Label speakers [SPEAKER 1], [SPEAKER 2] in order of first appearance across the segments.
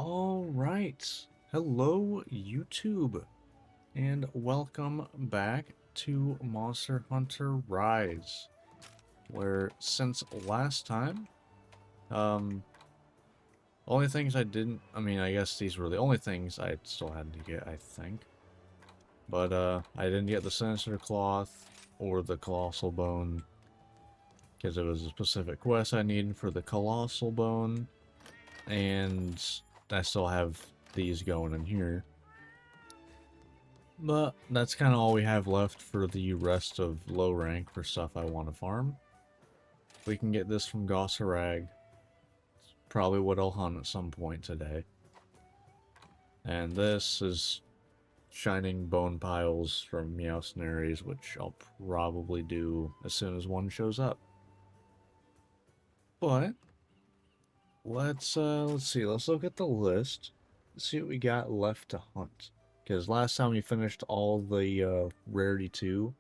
[SPEAKER 1] All right. Hello, YouTube, and welcome back to Monster Hunter Rise, where since last time, um, only things I didn't, I guess these were the only things I still had to get, I think. But, I didn't get the Sinister Cloth or the Colossal Bone, because it was a specific quest I needed for the Colossal Bone, and I still have these going in here. But that's kind of all we have left for the rest of low rank for stuff I want to farm. We can get this from Gossarag. It's probably what I'll hunt at some point today. And this is shining bone piles from Meowsnaries, which I'll probably do as soon as one shows up. But let's see. Let's look at the list. See what we got left to hunt. Because last time we finished all the Rarity 2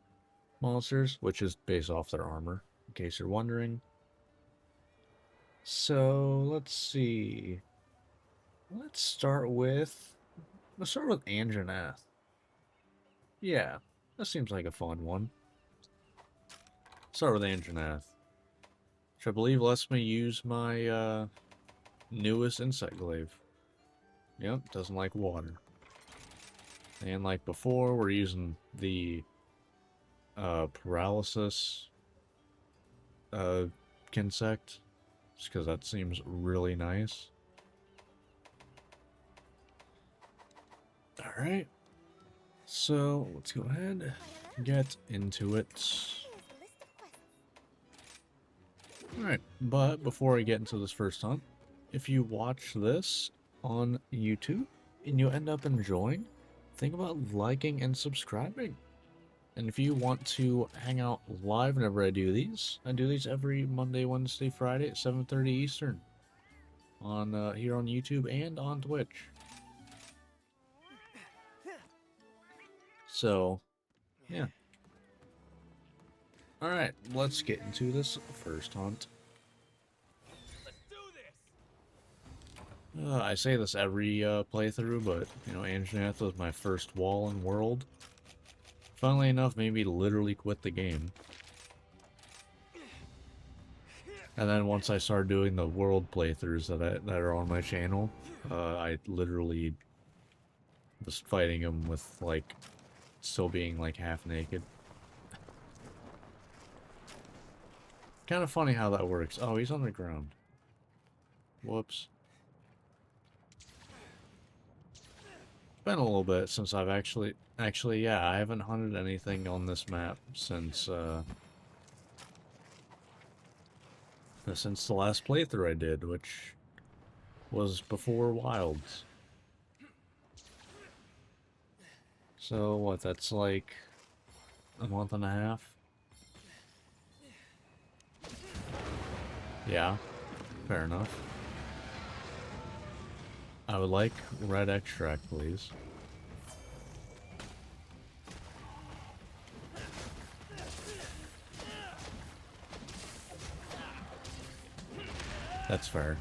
[SPEAKER 1] monsters, which is based off their armor, in case you're wondering. So, let's see. Let's start with Anjanath. Yeah, that seems like a fun one. Start with Anjanath, which I believe lets me use my newest insect glaive. Yep, doesn't like water. And like before, we're using the paralysis insect, just because that seems really nice. Alright, so let's go ahead and get into it. Alright, but before I get into this first hunt, if you watch this on YouTube and you end up enjoying, think about liking and subscribing. And if you want to hang out live whenever I do these every Monday, Wednesday, Friday at 7:30 Eastern on here on YouTube and on Twitch. So, yeah. Alright, let's get into this first hunt. I say this every playthrough, but, you know, Anjanath was my first wall in world. Funnily enough, made me literally quit the game. And then once I started doing the world playthroughs that are on my channel, I literally was fighting him with, like, still being, like, half naked. Kind of funny how that works. Oh, he's on the ground. Whoops. Been a little bit since I've actually, yeah, I haven't hunted anything on this map since the last playthrough I did, which was before Wilds. So what, that's like a month and a half? Yeah, fair enough. I would like red extract, please. That's fair.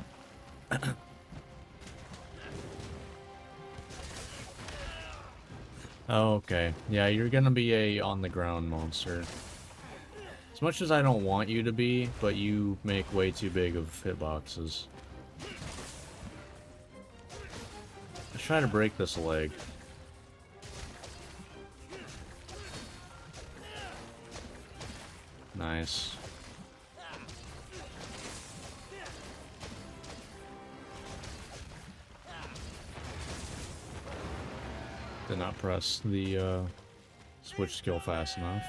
[SPEAKER 1] Oh, okay. Yeah, you're gonna be a on-the-ground monster. As much as I don't want you to be, but you make way too big of hitboxes. Let's try to break this leg. Nice. Did not press the switch skill fast enough.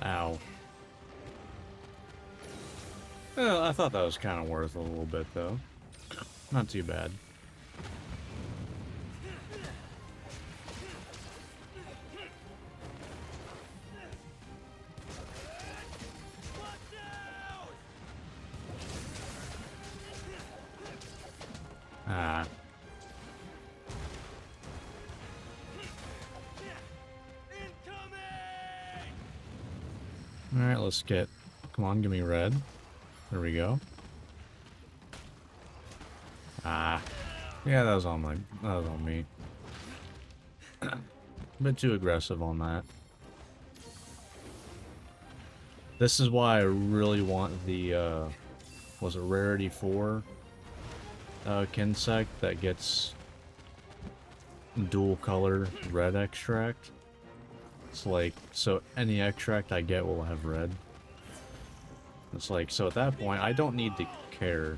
[SPEAKER 1] Ow. Well, I thought that was kind of worth a little bit, though. Not too bad. Ah. Alright, let's get... Come on, give me red. There we go. Ah. Yeah, that was on my... That was on me. A bit too aggressive on that. This is why I really want the, was it Rarity 4? Kinsect that gets dual color red extract. It's like, so any extract I get will have red. It's like, so at that point, I don't need to care.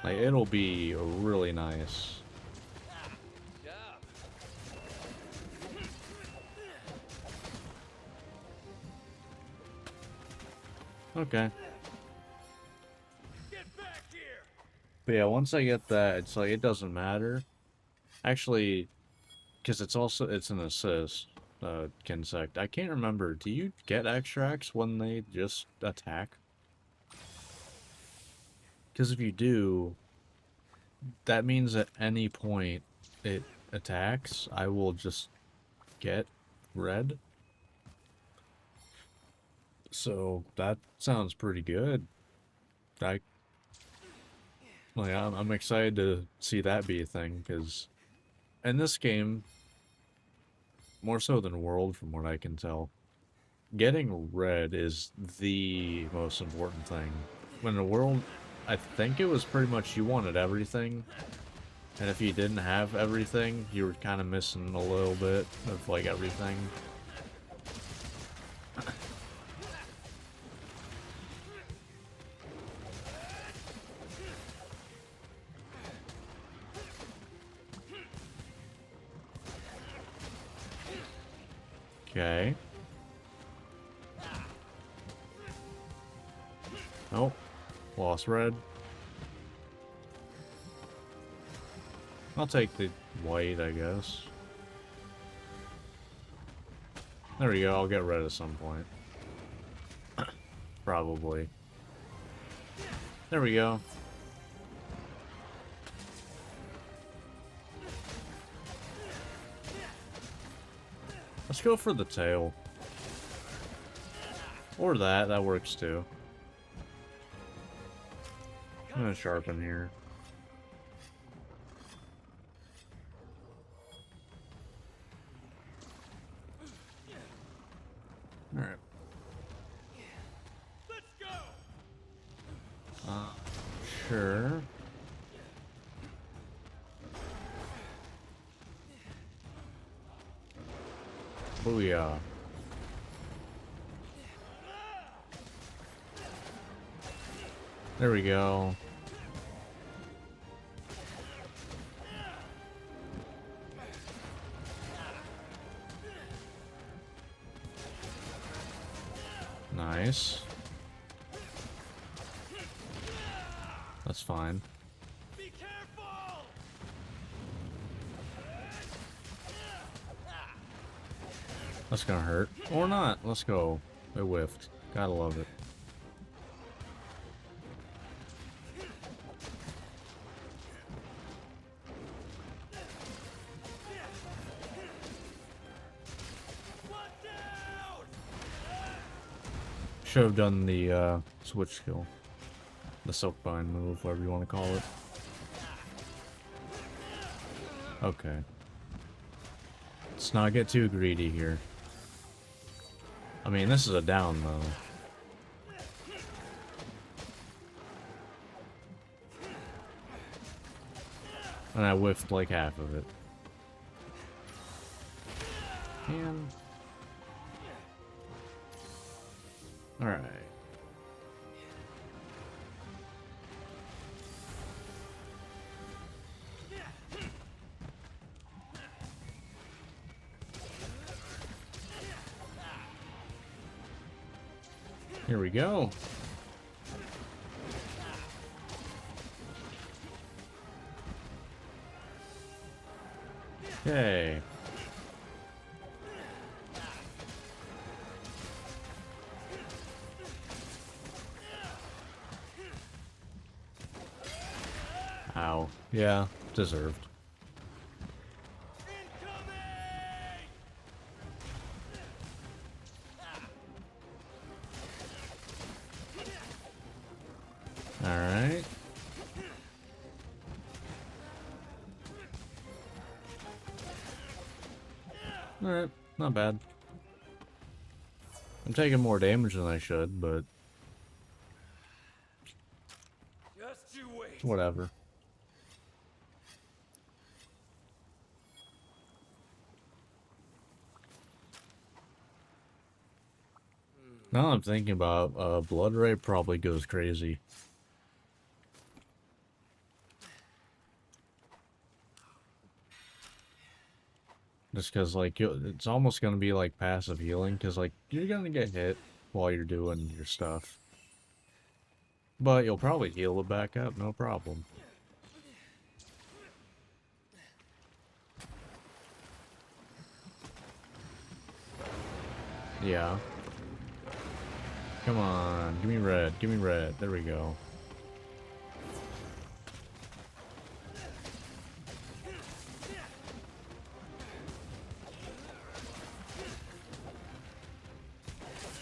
[SPEAKER 1] Like, it'll be really nice. Okay. But yeah, once I get that, it's like, it doesn't matter. Actually, because it's an assist, Kinsect. I can't remember, do you get extracts when they just attack? Because if you do, that means at any point it attacks, I will just get red. So that sounds pretty good. I'm excited to see that be a thing, because in this game, more so than World from what I can tell, getting red is the most important thing. When the World, I think it was pretty much you wanted everything, and if you didn't have everything, you were kind of missing a little bit of, like, everything. Okay. Oh, lost red. I'll take the white, I guess. There we go, I'll get red at some point. Probably. There we go. Let's go for the tail. Or that works too. I'm gonna sharpen here. Alright. Let's go! Sure. Booyah. There we go. Nice. That's fine. Be careful! That's gonna hurt. Or not. Let's go. It whiffed. Gotta love it. Should have done the switch skill. The Silkbind move, whatever you want to call it. Okay. Let's not get too greedy here. I mean, this is a down, though. And I whiffed like half of it. And... Alright. Here we go. Okay. Yeah, deserved. Alright. Alright, not bad. I'm taking more damage than I should, but
[SPEAKER 2] Just you wait.
[SPEAKER 1] whatever. Now I'm thinking about blood rate probably goes crazy. Just because, like, it's almost going to be like passive healing, because, like, you're going to get hit while you're doing your stuff. But you'll probably heal it back up, no problem. Yeah. Come on, give me red, give me red. There we go.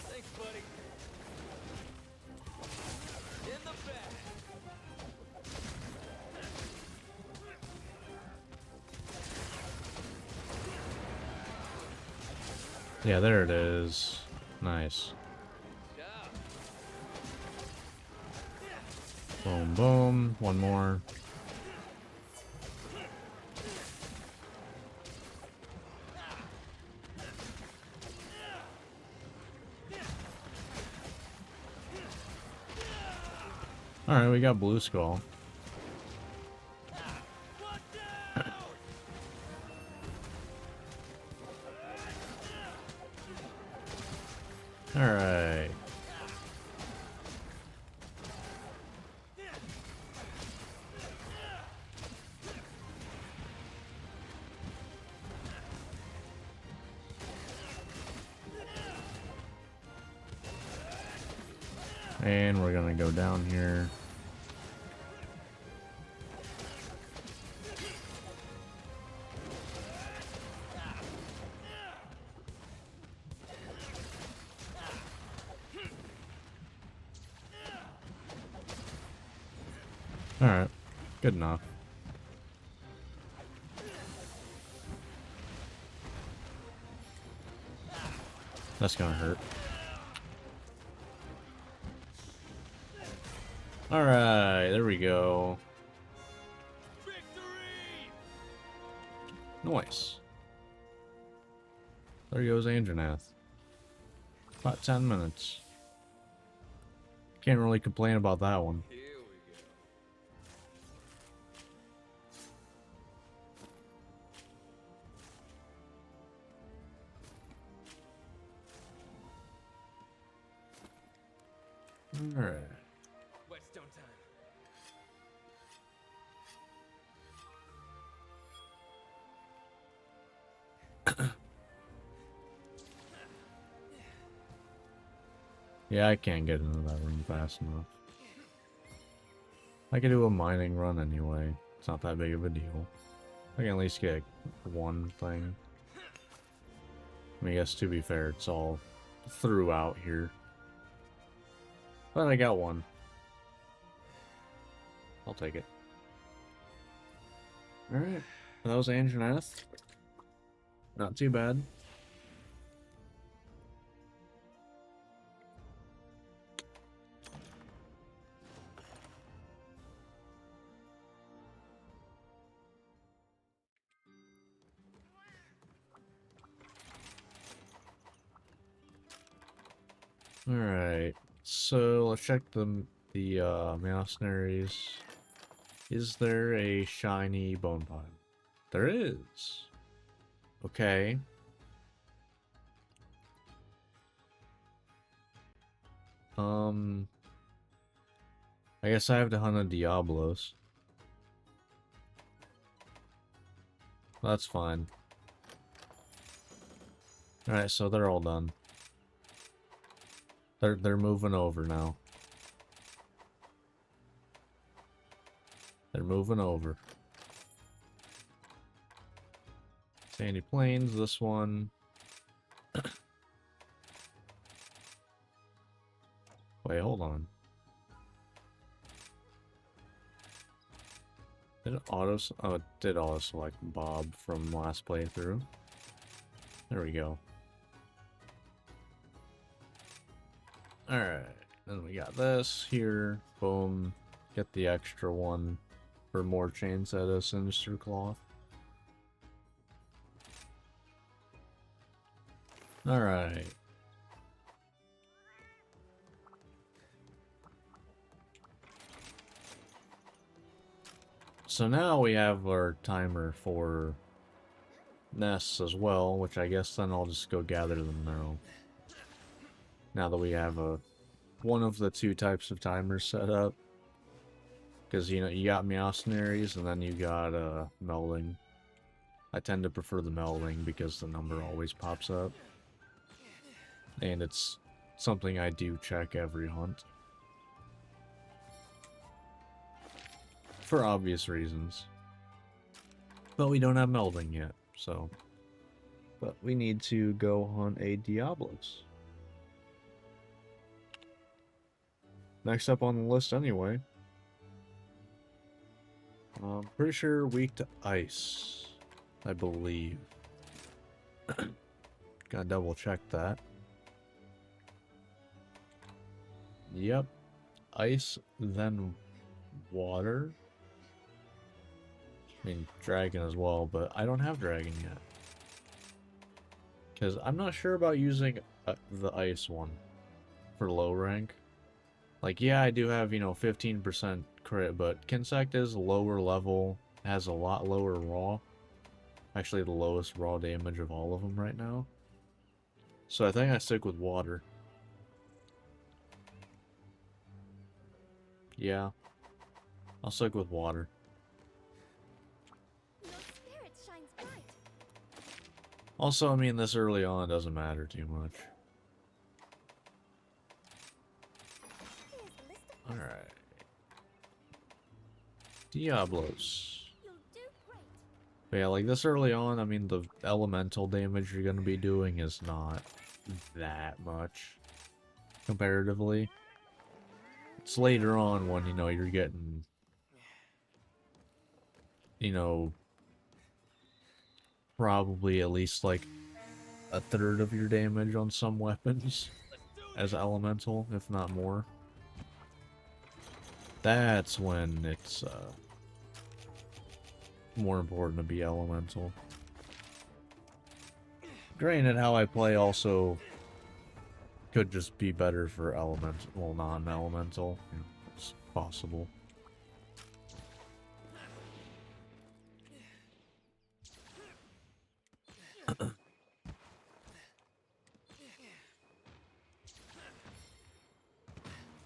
[SPEAKER 2] Thanks, buddy. In the back.
[SPEAKER 1] Yeah, there it is. Nice.
[SPEAKER 2] Job.
[SPEAKER 1] Boom, boom. One more. Alright, we got Blue Skull. Alright. And we're gonna go down here. Alright. Good enough. That's gonna hurt. Alright, there we go.
[SPEAKER 2] Victory!
[SPEAKER 1] Nice. There goes Andronath. About 10 minutes. Can't really complain about that one.
[SPEAKER 2] Here we go.
[SPEAKER 1] Alright.
[SPEAKER 2] Whetstone time.
[SPEAKER 1] Yeah, I can't get into that room fast enough. I could do a mining run anyway. It's not that big of a deal. I can at least get one thing. I mean, I guess to be fair, it's all throughout here. But I got one. I'll take it. Alright. That was Andronath. Not too bad. Alright, so let's check the mercenaries. Is there a shiny bone pile? There is. Okay. I guess I have to hunt a Diablos. That's fine. Alright, so they're all done. They're moving over now. They're moving over. Sandy Plains, this one. Wait, hold on. Did it auto? Oh, it did auto select Bob from last playthrough. There we go. Alright, then we got this here. Boom. Get the extra one for more chains out of Sinister Cloth. Alright. So now we have our timer for nests as well, which I guess then I'll just go gather them now. Now that we have one of the two types of timers set up. Because, you know, you got Meowscenaries and then you got melding. I tend to prefer the melding because the number always pops up. And it's something I do check every hunt. For obvious reasons. But we don't have melding yet, so... But we need to go hunt a Diablos. Next up on the list anyway. I'm pretty sure weak to ice, I believe. Gotta double check that. Yep. Ice, then water. I mean, dragon as well, but I don't have dragon yet. Because I'm not sure about using the ice one for low rank. Like, yeah, I do have, you know, 15% crit, but Kinsect is lower level, has a lot lower raw. Actually, the lowest raw damage of all of them right now. So I think I stick with water. Yeah. I'll stick with water. Also, I mean, this early on doesn't matter too much. Alright. Diablos. But yeah, like this early on, I mean, the elemental damage you're gonna be doing is not that much. Comparatively. It's later on when, you know, you're getting... You know... Probably at least, like, a third of your damage on some weapons. As elemental, if not more. That's when it's, more important to be elemental. Granted, how I play also could just be better for elemental, well, non-elemental. You know, it's possible.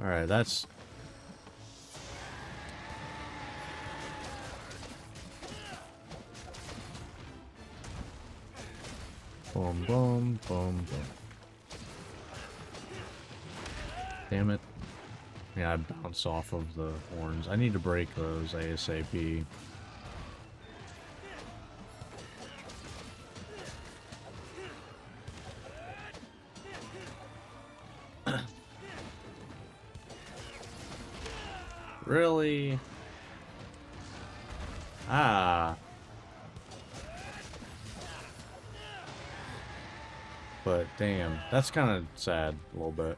[SPEAKER 1] Alright, that's... Boom, boom, boom, boom. Damn it. Yeah, I bounce off of the horns. I need to break those ASAP. Really? Ah. But damn, that's kind of sad a little bit.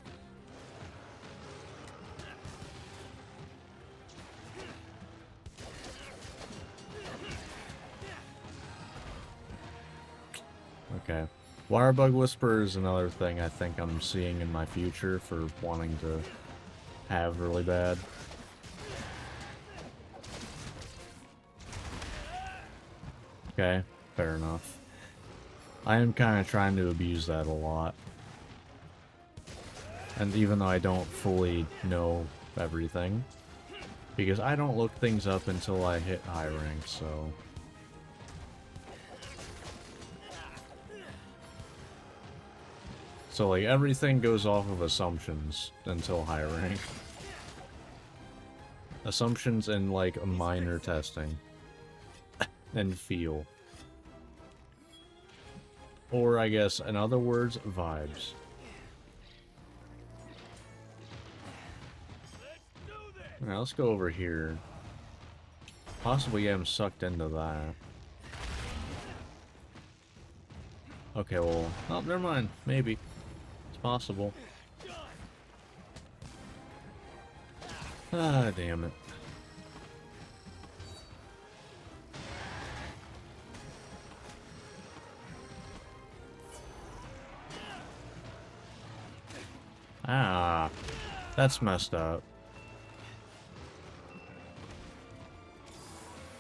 [SPEAKER 1] Okay. Wirebug Whisper is another thing I think I'm seeing in my future for wanting to have really bad. Okay, fair enough. I am kind of trying to abuse that a lot. And even though I don't fully know everything, because I don't look things up until I hit high rank, so... So, like, everything goes off of assumptions until high rank. Assumptions and, like, minor testing. And feel. Or I guess, in other words, vibes. Alright, let's go over here. Possibly get him sucked into that. Okay, well... Oh, never mind. Maybe. It's possible. Ah, damn it. Ah, that's messed up.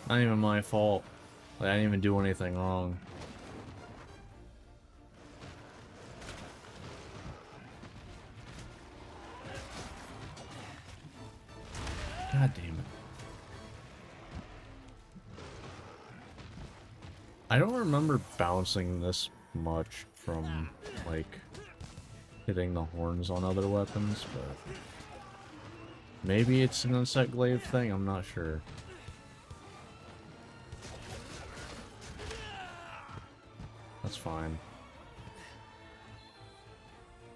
[SPEAKER 1] Not even my fault. Like, I didn't even do anything wrong. God damn it. I don't remember bouncing this much from, like, hitting the horns on other weapons, but... Maybe it's an insect glaive thing, I'm not sure. That's fine.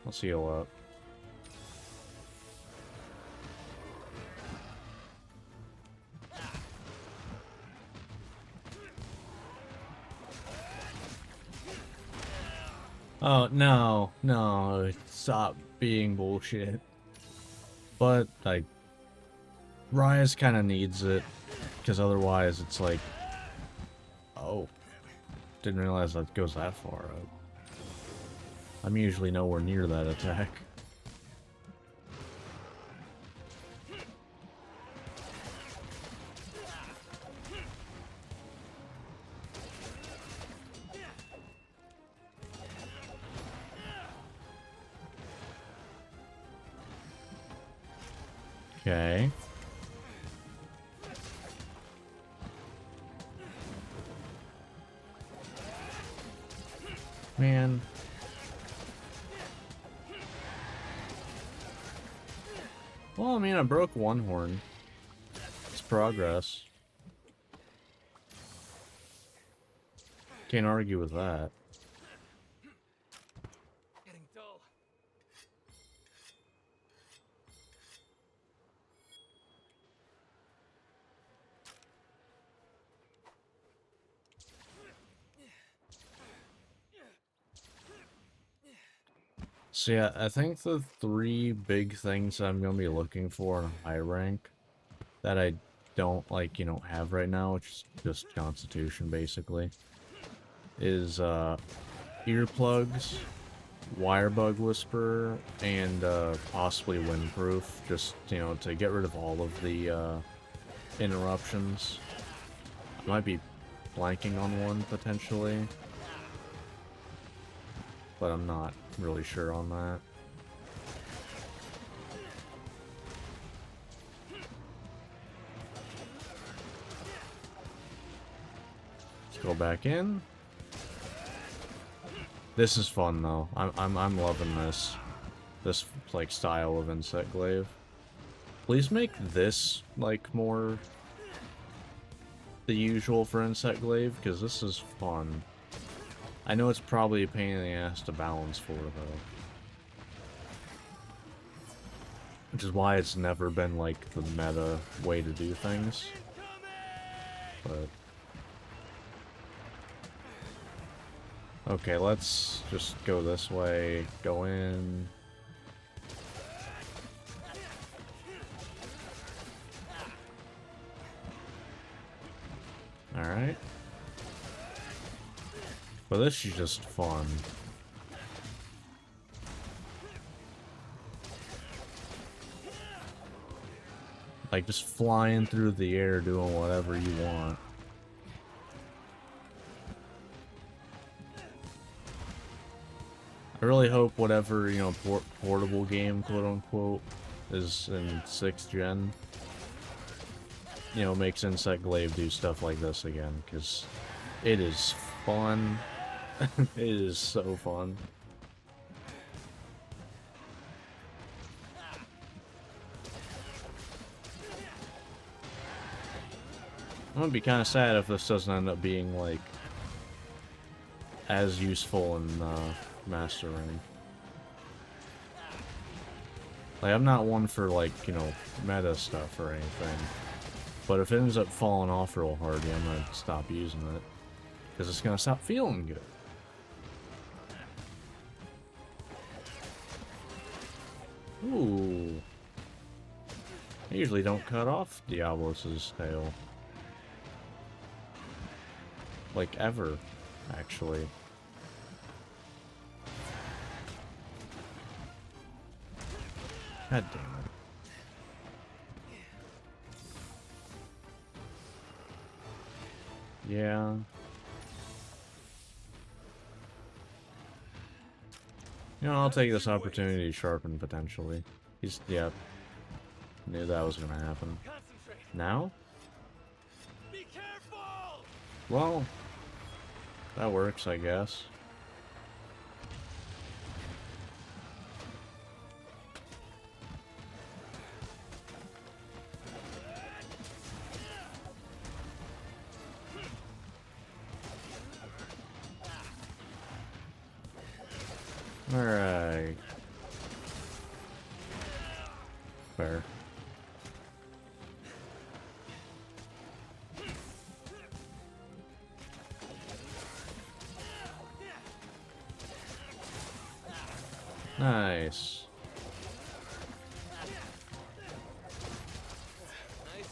[SPEAKER 1] Let's heal up. Oh, no, no, stop being bullshit. But, like, Rise kind of needs it, because otherwise it's like, oh, didn't realize that goes that far up. I'm usually nowhere near that attack. Okay. Man. Well, I mean, I broke one horn. It's progress. Can't argue with that.
[SPEAKER 2] Getting dull.
[SPEAKER 1] So yeah, I think the three big things I'm gonna be looking for in a high rank that I don't, like, you know, have right now, which is just Constitution, basically, is, earplugs, Wirebug Whisper, and, possibly Windproof, just, you know, to get rid of all of the, interruptions. I might be blanking on one, potentially, but I'm not really sure on that. Let's go back in. This is fun though. I'm loving this. This like style of insect glaive. Please make this like more the usual for insect glaive, because this is fun. I know it's probably a pain in the ass to balance for though. Which is why it's never been like the meta way to do things. But okay, let's just go this way, go in. Alright. But this is just fun. Like, just flying through the air doing whatever you want. I really hope whatever, you know, portable game, quote-unquote, is in 6th gen, you know, makes Insect Glaive do stuff like this again, because it is fun. It is so fun. I'm gonna be kind of sad if this doesn't end up being, like, as useful in Master Rank. Like, I'm not one for, like, you know, meta stuff or anything. But if it ends up falling off real hard, yeah, I'm gonna stop using it. Because it's gonna stop feeling good. Ooh. I usually don't cut off Diablos' tail. Like, ever, actually. God damn it. Yeah. You know, I'll take this opportunity to sharpen potentially. He's, yeah. Knew that was gonna happen.
[SPEAKER 2] Concentrate.
[SPEAKER 1] Now?
[SPEAKER 2] Be careful.
[SPEAKER 1] Well, that works, I guess. Alright. Fair. Nice.
[SPEAKER 2] Nice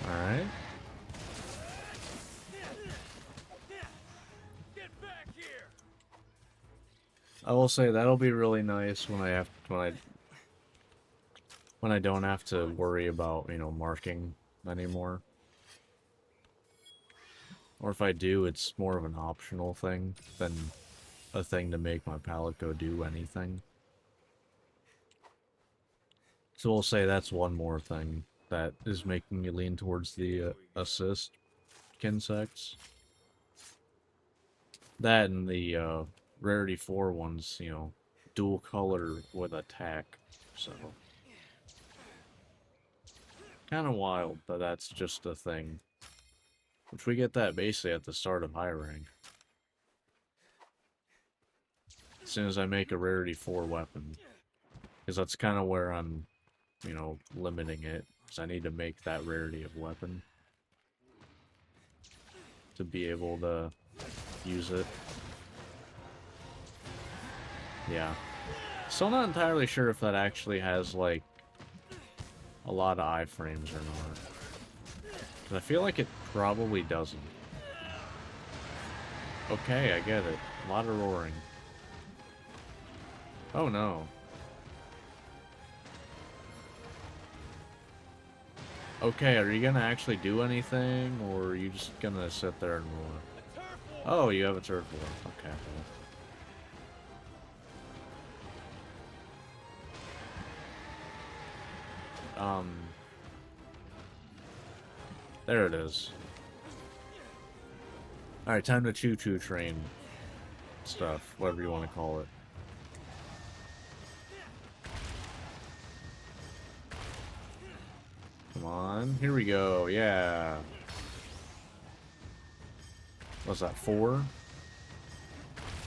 [SPEAKER 2] one.
[SPEAKER 1] Alright.
[SPEAKER 2] Get back here.
[SPEAKER 1] I will say that'll be really nice when I don't have to worry about, you know, marking anymore. Or if I do, it's more of an optional thing than a thing to make my palette go do anything. So we'll say that's one more thing that is making me lean towards the assist Kinsects. That and the rarity 4 ones, you know, dual color with attack, so kind of wild, but that's just a thing. Which we get that basically at the start of high rank. As soon as I make a rarity 4 weapon. Because that's kind of where I'm, you know, limiting it. Because I need to make that rarity of weapon. To be able to use it. Yeah. Still not entirely sure if that actually has, like, a lot of iframes or not. I feel like it probably doesn't. Okay, I get it. A lot of roaring. Oh no. Okay, are you gonna actually do anything, or are you just gonna sit there and roar? Oh, you have a turf war. Okay. There it is. Alright, time to choo-choo train stuff, whatever you want to call it. Come on, here we go, yeah. What's that, 4?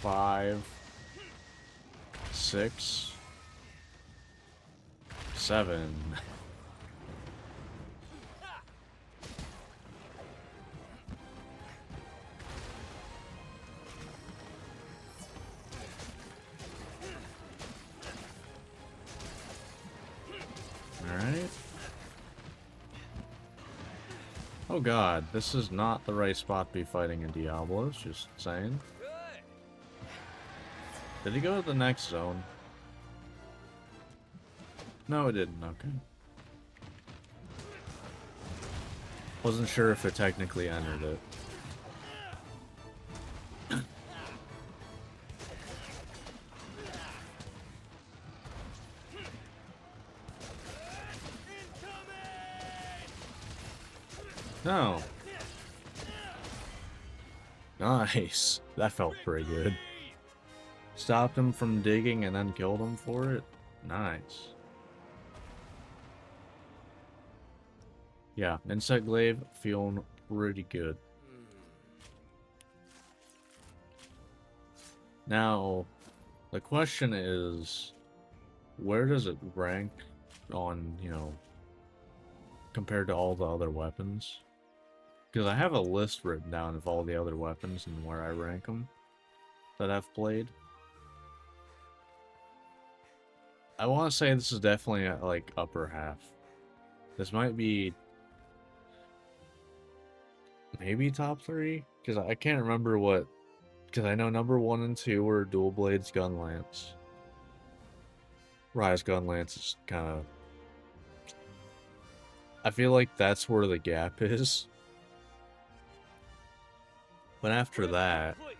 [SPEAKER 1] 5, 6, 7. Alright. Oh god, this is not the right spot to be fighting in Diablos, just saying.
[SPEAKER 2] Good.
[SPEAKER 1] Did he go to the next zone? No, it didn't, okay. Wasn't sure if it technically entered it. No. Nice. That felt pretty good. Stopped him from digging and then killed him for it? Nice. Yeah, insect glaive feeling pretty good. Now, the question is, where does it rank on, you know, compared to all the other weapons? Because I have a list written down of all the other weapons and where I rank them that I've played. I want to say this is definitely like upper half. This might be maybe top 3, because I can't remember what. Because I know number 1 and 2 were Dual Blades Gun Lance. Rise Gun Lance is kind of. I feel like that's where the gap is. But after that,
[SPEAKER 2] Please.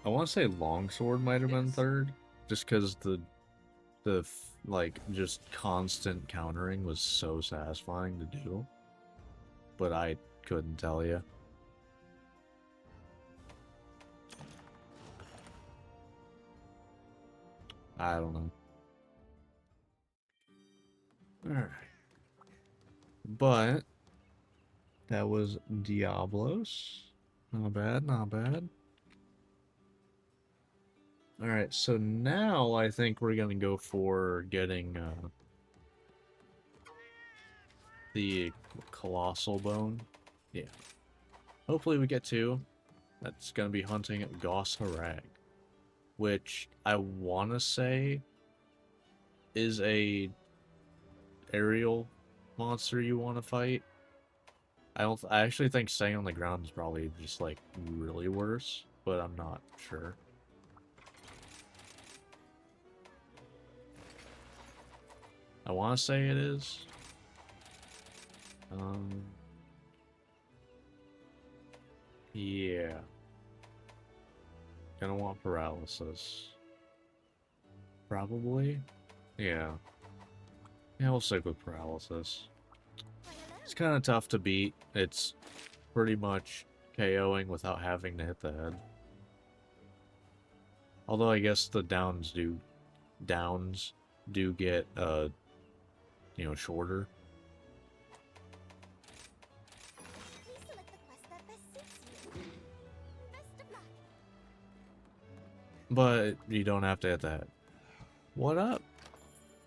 [SPEAKER 1] I want to say Longsword might have been
[SPEAKER 2] Yes.
[SPEAKER 1] 3rd, just because the like just constant countering was so satisfying to do. But I couldn't tell you. I don't know. Alright. But that was Diablos. Not bad, not bad. Alright, so now I think we're gonna go for getting the Colossal Bone. Yeah. Hopefully we get 2. That's gonna be hunting Goss Harag, which I wanna say is a aerial monster you want to fight. I actually think staying on the ground is probably just like really worse, but I'm not sure. I want to say it is. Yeah. Gonna want paralysis. Probably. Yeah. Yeah, we'll stick with paralysis. It's kind of tough to beat. It's pretty much KOing without having to hit the head. Although I guess the downs do get you know, shorter.
[SPEAKER 3] Please select the quest that best suits you. Best of luck.
[SPEAKER 1] But you don't have to hit the head. What up?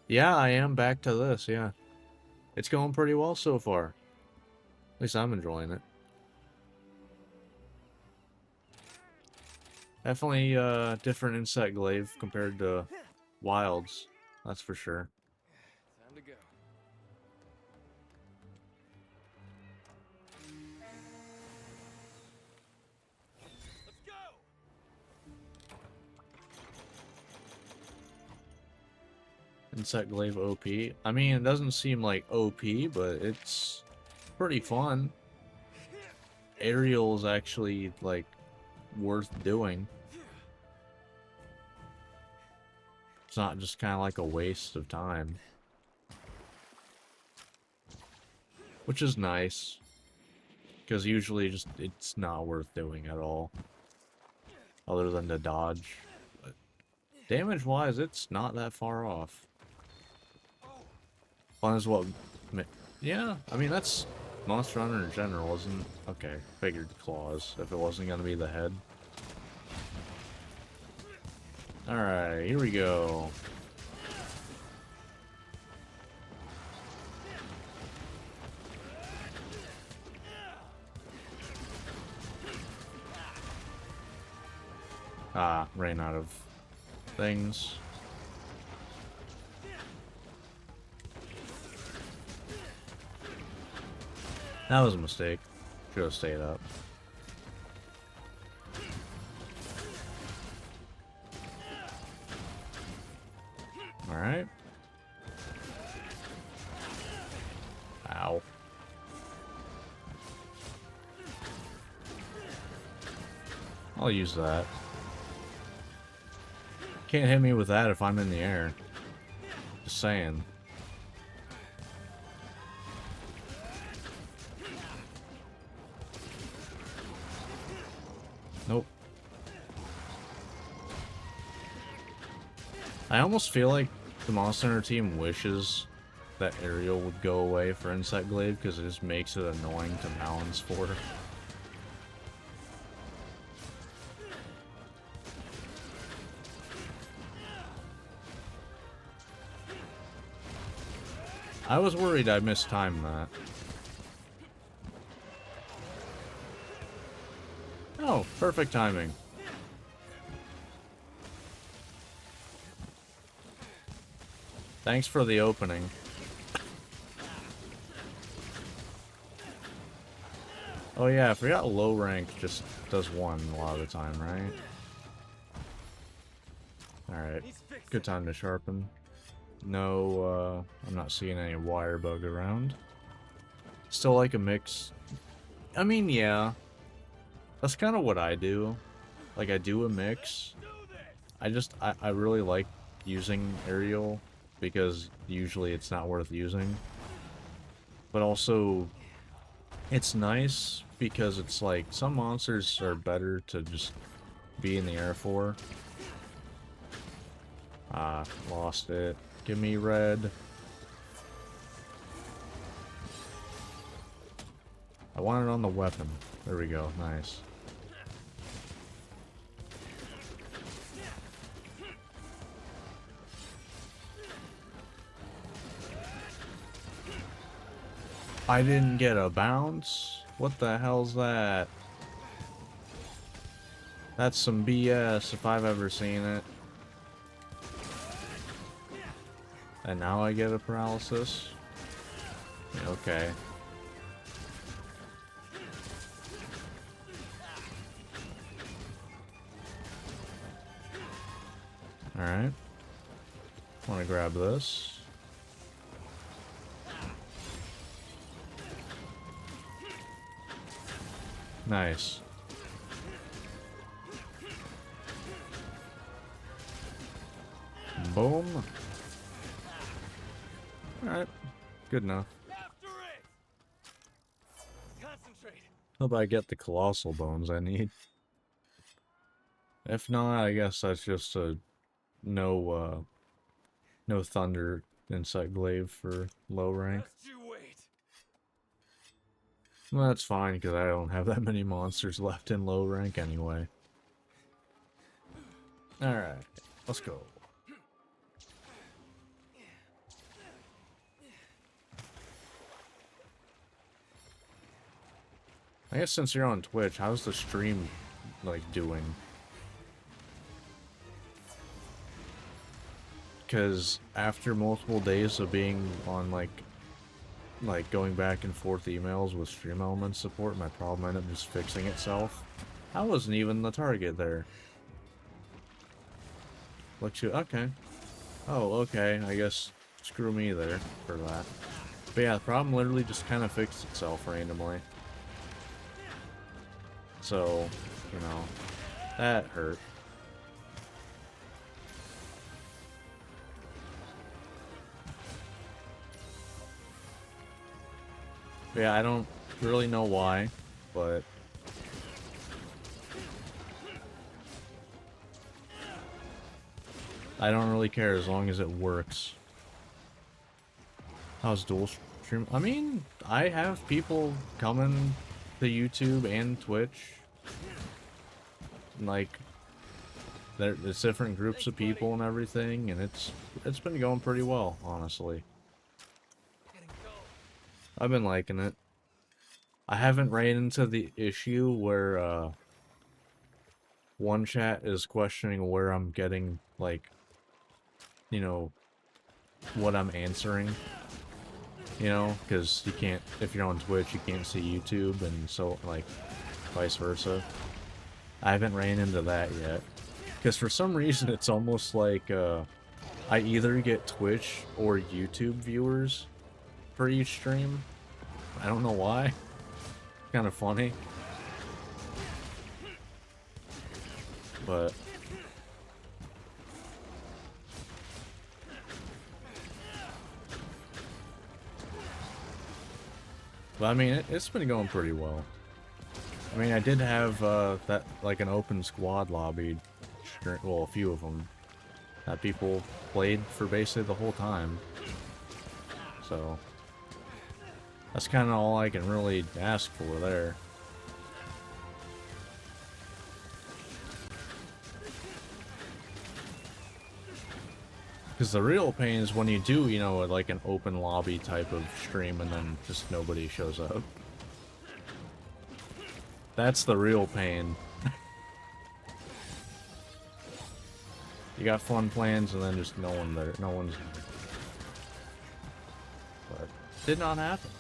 [SPEAKER 1] Yeah, I am back to this, yeah. It's going pretty well so far. At least I'm enjoying it. Definitely different insect glaive compared to wilds, that's for sure.
[SPEAKER 2] Time to go. Let's go.
[SPEAKER 1] Insect glaive OP. I mean, it doesn't seem like OP, but it's pretty fun. Aerial is actually like worth doing. It's not just kind of like a waste of time. Which is nice. Because usually just it's not worth doing at all. Other than to dodge. But damage-wise, it's not that far off. Fun as what... Yeah, I mean, that's Monster Hunter in general, isn't... Okay, figured claws, if it wasn't gonna be the head. Alright, here we go. Ah, ran out of things. That was a mistake. Should have stayed up. Alright. Ow. I'll use that. Can't hit me with that if I'm in the air. Just saying. Nope. I almost feel like the Monster Hunter team wishes that aerial would go away for Insect Glaive because it just makes it annoying to balance for. I was worried I mistimed that. Oh, perfect timing. Thanks for the opening. Oh yeah, I forgot low rank just does one a lot of the time, right? Alright, good time to sharpen. No, I'm not seeing any wire bug around. Still like a mix. I mean, yeah. That's kind of what I do. Like, I do a mix. I really like using aerial because usually it's not worth using. But also, it's nice because it's like, some monsters are better to just be in the air for. Ah, lost it. Give me red. I want it on the weapon. There we go. Nice. I didn't get a bounce? What the hell's that? That's some BS if I've ever seen it. And now I get a paralysis? Okay. Alright. Want to grab this. Nice. Boom. Alright. Good enough. Hope I get the colossal bones I need. If not, I guess that's just a no thunder insect glaive for low rank. Well, that's fine because I don't have that many monsters left in low rank anyway. Alright, let's go. I guess since you're on Twitch, how's the stream, like, doing? Because after multiple days of being on, like going back and forth emails with Stream Elements support, my problem ended up just fixing itself. I wasn't even the target there. Look you, okay. Oh, okay, I guess screw me there for that. But yeah, the problem literally just kind of fixed itself randomly. So, you know, that hurt. But yeah, I don't really know why, but I don't really care as long as it works. How's dual stream? I mean, I have people coming to YouTube and Twitch. Like, there's different groups of people and everything, and it's been going pretty well, honestly. I've been liking it. I haven't ran into the issue where one chat is questioning where I'm getting, like, you know, what I'm answering. You know, because you can't, if you're on Twitch, you can't see YouTube, and so, like, vice versa. I haven't ran into that yet. Because for some reason, it's almost like, I either get Twitch or YouTube viewers for each stream. I don't know why. Kind of funny. But I mean, it's been going pretty well. I mean, I did have that, like, an open squad lobby, well, a few of them, that people played for basically the whole time. So that's kind of all I can really ask for there. Because the real pain is when you do, you know, like an open lobby type of stream and then just nobody shows up. That's the real pain. You got fun plans and then just no one there. No one's... But did not happen.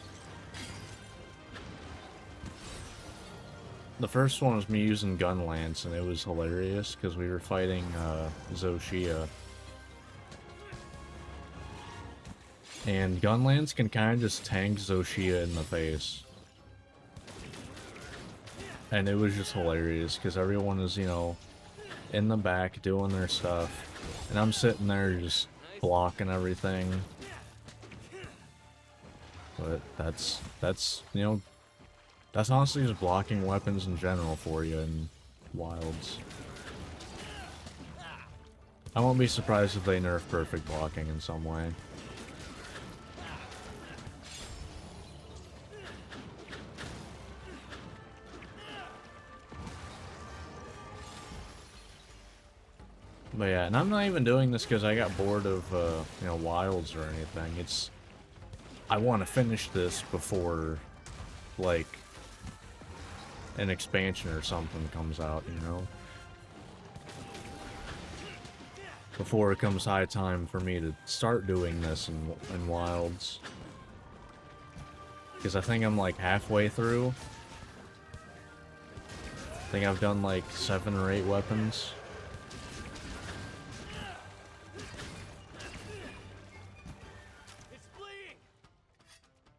[SPEAKER 1] The first one was me using Gun Lance and it was hilarious because we were fighting Zoshia. And Gun Lance can kind of just tank Zoshia in the face. And it was just hilarious because everyone is, you know, in the back doing their stuff. And I'm sitting there just blocking everything. But that's, you know, that's honestly just blocking weapons in general for you in Wilds. I won't be surprised if they nerf perfect blocking in some way. But yeah, and I'm not even doing this because I got bored of, you know, Wilds or anything. It's... I want to finish this before, like, an expansion or something comes out, you know? Before it comes high time for me to start doing this in Wilds. Because I think I'm, like, halfway through. I think I've done, like, 7 or 8 weapons.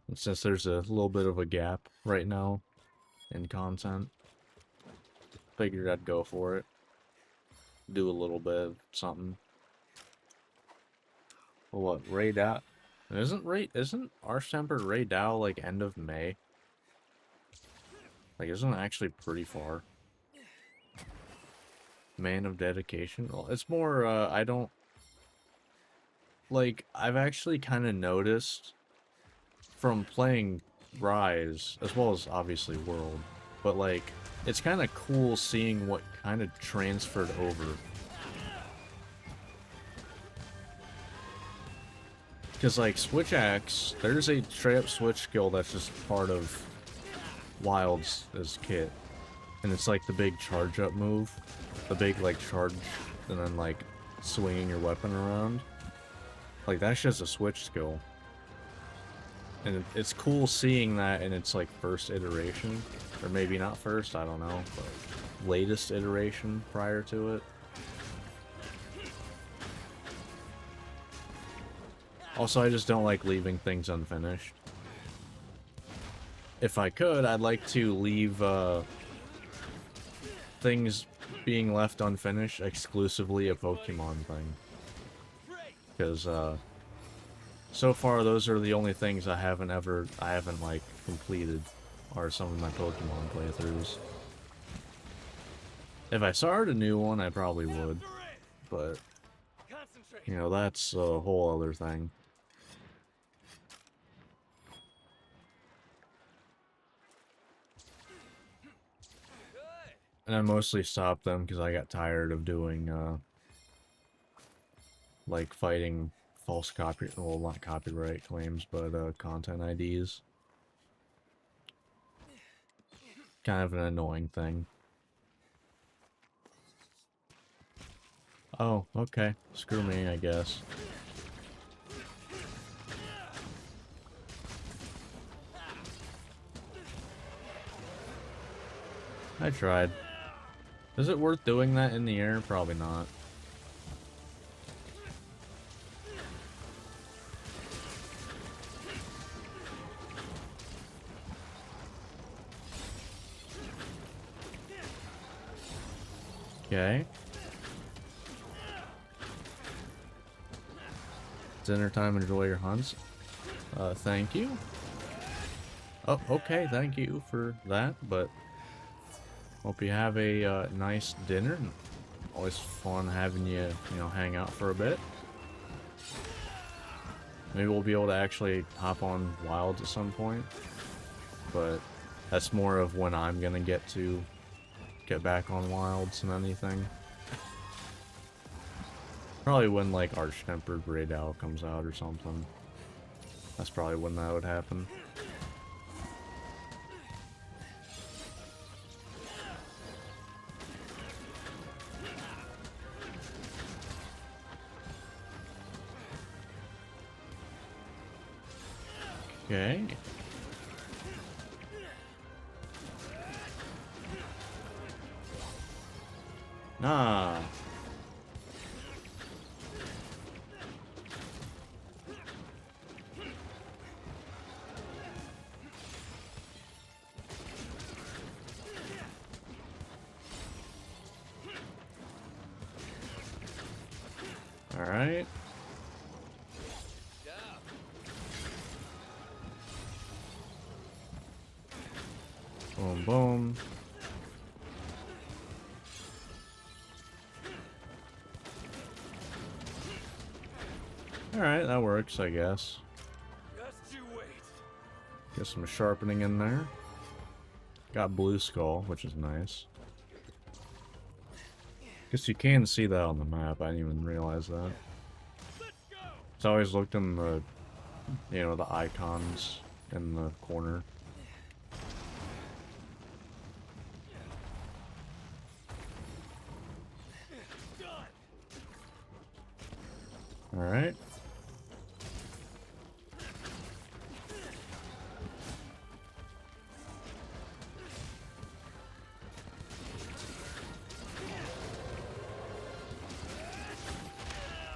[SPEAKER 1] And since there's a little bit of a gap right now in content, figured I'd go for it. Do a little bit of something. Well, what, Raid out? Isn't Arch Tempered Raid Dow like end of May? Like, isn't it actually pretty far? Man of Dedication? Well, it's more, I don't... Like, I've actually kind of noticed from playing Rise, as well as obviously World, but like, it's kind of cool seeing what kind of transferred over. Because like, Switch Axe, there's a straight up switch skill that's just part of Wilds as kit. And it's like the big charge up move. The big like charge, and then like swinging your weapon around. Like, that's just a switch skill. And it's cool seeing that in its, like, first iteration. Or maybe not first, I don't know. But latest iteration prior to it. Also, I just don't like leaving things unfinished. If I could, I'd like to leave, things being left unfinished exclusively a Pokemon thing. Because, so far, those are the only things I haven't like, completed, are some of my Pokemon playthroughs. If I started a new one, I probably would, but, you know, that's a whole other thing. And I mostly stopped them because I got tired of doing, like, fighting false well, not copyright claims, but content IDs. Kind of an annoying thing. Oh, okay. Screw me, I guess. I tried. Is it worth doing that in the air? Probably not. Okay. Dinner time, enjoy your hunts. Thank you. Oh, okay, thank you for that, but hope you have a nice dinner. Always fun having you, you know, hang out for a bit. Maybe we'll be able to actually hop on wilds at some point. But that's more of when I'm gonna get back on wilds than anything. Probably when like Arch-Tempered Great Owl comes out or something. That's probably when that would happen. Okay. Ah. All right. Boom, boom. Alright, that works, I guess.
[SPEAKER 2] Just you wait.
[SPEAKER 1] Get some sharpening in there. Got Blue Skull, which is nice. Guess you can see that on the map. I didn't even realize that. It's always looked in the, you know, the icons in the corner. Alright.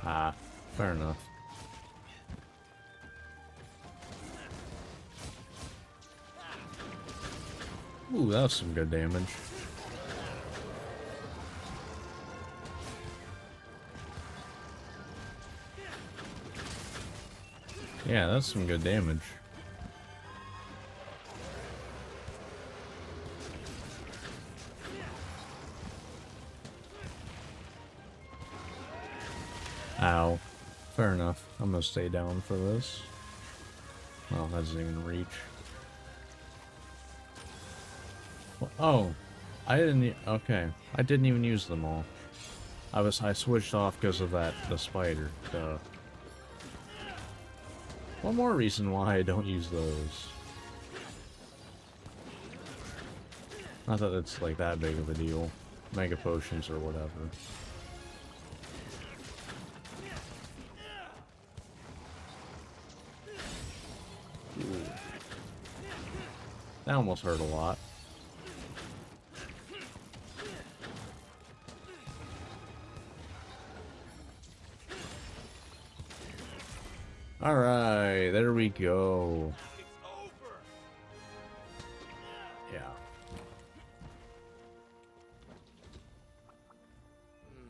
[SPEAKER 1] Ah, fair enough. Ooh, that was some good damage. Yeah, that's some good damage. Ow. Fair enough. I'm gonna stay down for this. Well, that doesn't even reach. Oh, I didn't. Okay, I didn't even use them all. I switched off because of the spider. Duh. One more reason why I don't use those. Not that it's like that big of a deal. Mega potions or whatever. Ooh. That almost hurt a lot. Alright, there we go. Yeah. Hmm.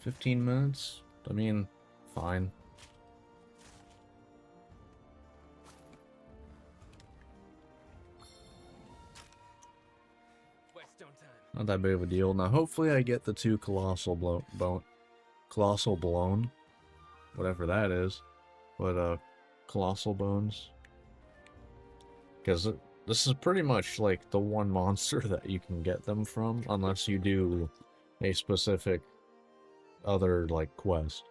[SPEAKER 1] 15 minutes? I mean, fine. Not that big of a deal. Now, hopefully I get the 2 colossal blown, whatever that is, but colossal bones, because this is pretty much like the one monster that you can get them from, unless you do a specific other like quest,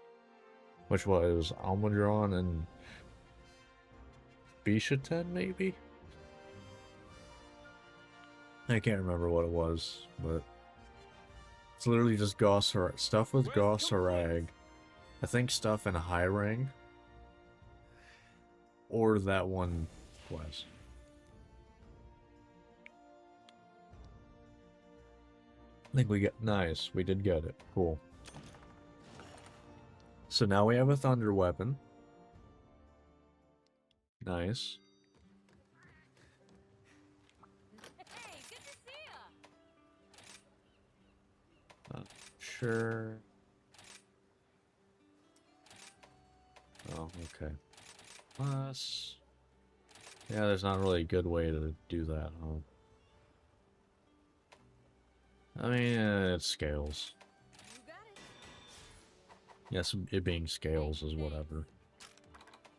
[SPEAKER 1] which was Almudron and Bishaten, maybe. I can't remember what it was, but it's literally just stuff with Gossarag. I think stuff in a high rank. Or that one quest. I think we get... Nice, we did get it. Cool. So now we have a thunder weapon. Nice.
[SPEAKER 3] Hey, good to see ya.
[SPEAKER 1] Sure. Oh, okay. Plus... Yeah, there's not really a good way to do that, huh? I mean, it scales. Yes, it being scales is whatever.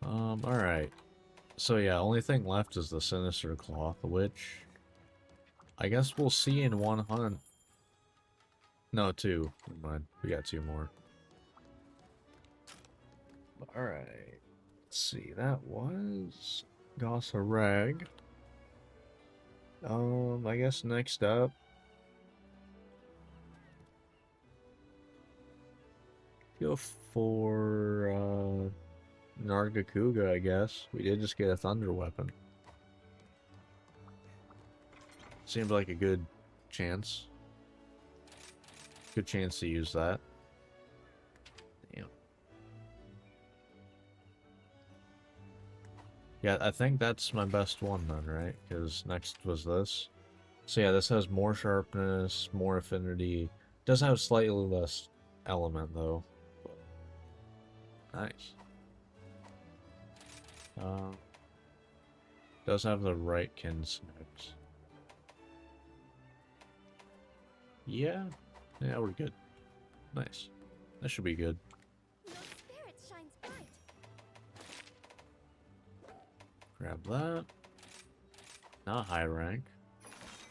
[SPEAKER 1] Alright. So yeah, only thing left is the Sinister Cloth, which I guess we'll see in one hunt. No, two. Never mind. We got two more. Alright. Let's see. That was Gossa Rag. I guess next up. Go for Nargacuga, I guess. We did just get a thunder weapon. Seemed like a good chance. Good chance to use that. Damn. Yeah, I think that's my best one then, right? Because next was this. So yeah, this has more sharpness, more affinity. Does have slightly less element though. Nice. Does have the right kin specs. Yeah. Yeah, we're good. Nice. That should be good.
[SPEAKER 3] Your spirit shines bright.
[SPEAKER 1] Grab that. Not high rank.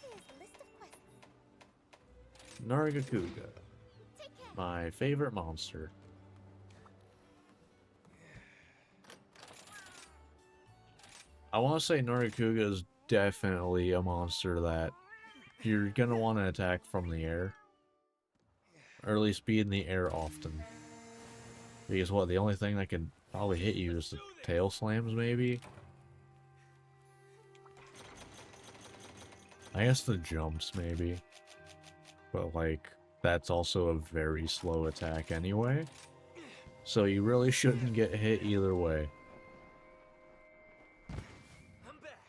[SPEAKER 3] Here's a list of quests.
[SPEAKER 1] Nargacuga.
[SPEAKER 3] Take care.
[SPEAKER 1] My favorite monster. I want to say Nargacuga is definitely a monster that you're going to want to attack from the air. Or at least be in the air often. Because what, the only thing that could probably hit you is the tail slams, maybe? I guess the jumps, maybe. But, like, that's also a very slow attack anyway. So you really shouldn't get hit either way.
[SPEAKER 2] I'm back.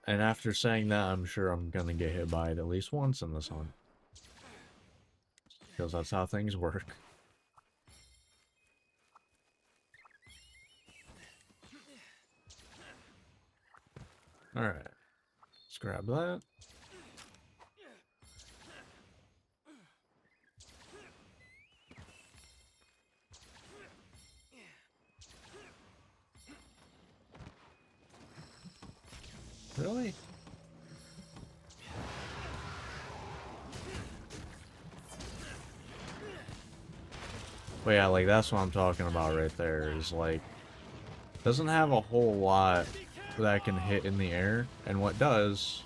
[SPEAKER 1] And after saying that, I'm sure I'm gonna get hit by it at least once in this hunt. Because that's how things work. Alright. Let's grab that. Really? But yeah, like, that's what I'm talking about right there, is like, doesn't have a whole lot that can hit in the air, and what does,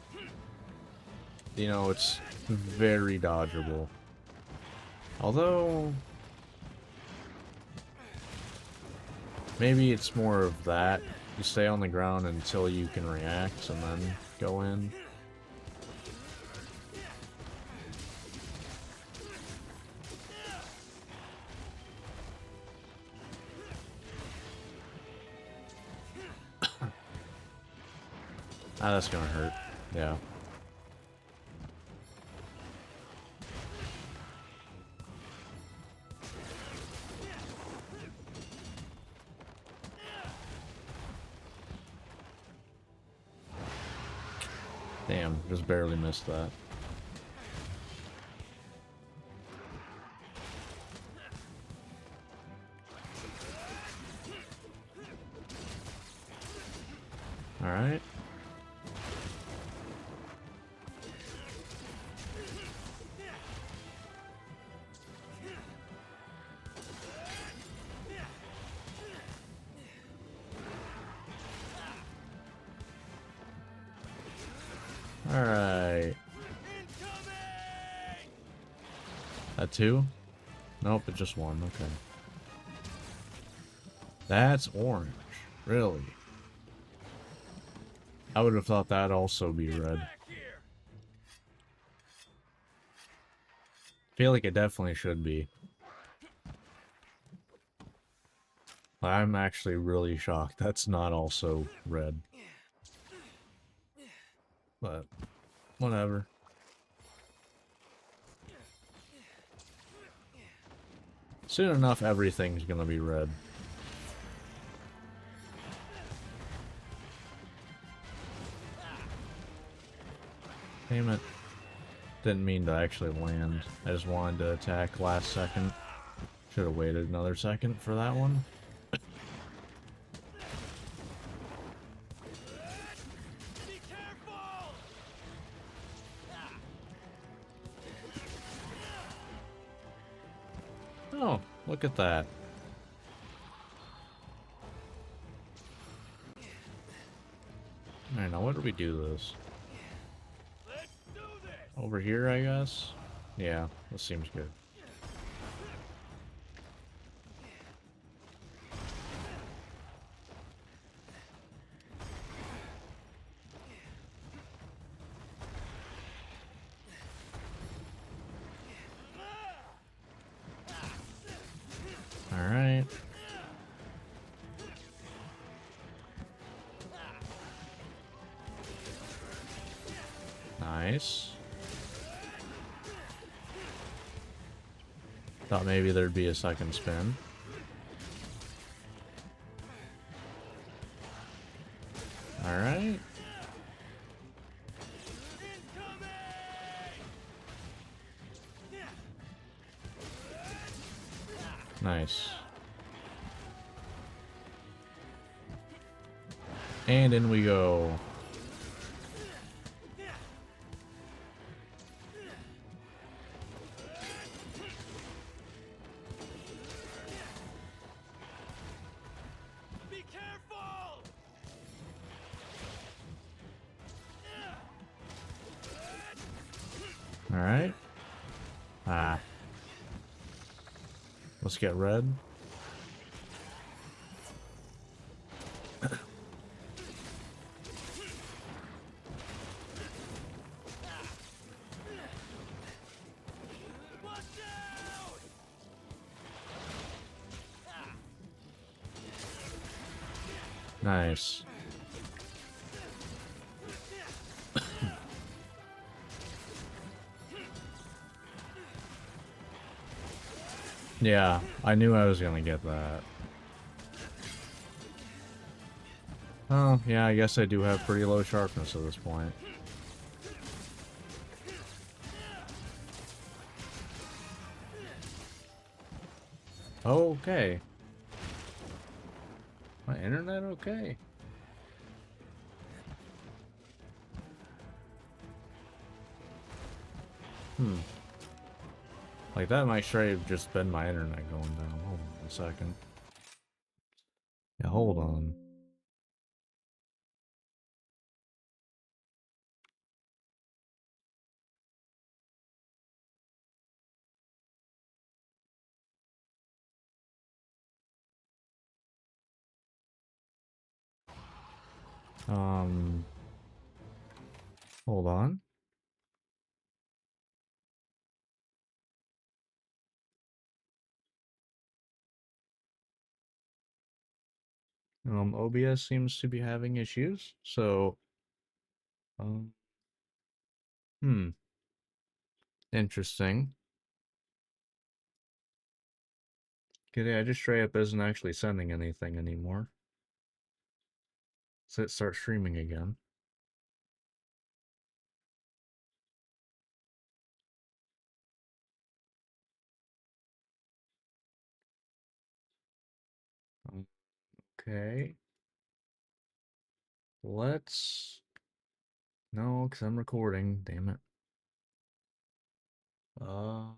[SPEAKER 1] you know, it's very dodgeable. Although, maybe it's more of that. You stay on the ground until you can react, and then go in. Ah, that's gonna hurt. Yeah. Damn, just barely missed that. Alright. Alright. That two? Nope, it's just one. Okay. That's orange. Really? I would have thought that'd also be red. Feel like it definitely should be. I'm actually really shocked that's not also red. But, whatever. Soon enough, everything's gonna be red. Damn it. Didn't mean to actually land. I just wanted to attack last second. Should have waited another second for that one.
[SPEAKER 2] Be careful!
[SPEAKER 1] Oh, look at that. Alright, now where do we do this?
[SPEAKER 2] Let's do this!
[SPEAKER 1] Over here, I guess? Yeah, this seems good. Alright. Nice. Thought maybe there'd be a second spin. Alright. Nice. And in we go.
[SPEAKER 2] Be careful!
[SPEAKER 1] Alright. Ah. Let's get red.
[SPEAKER 2] Watch out!
[SPEAKER 1] Nice. Yeah, I knew I was gonna get that. Oh, yeah, I guess I do have pretty low sharpness at this point. Okay. My internet okay? Like, that might straight have just been my internet going down. Hold on a second. Yeah, hold on. Um, hold on. OBS seems to be having issues, so, um, hmm, interesting. Okay, I just straight up isn't actually sending anything anymore. So it starts streaming again. Okay. Let's... No, because I'm recording. Damn it. Uh,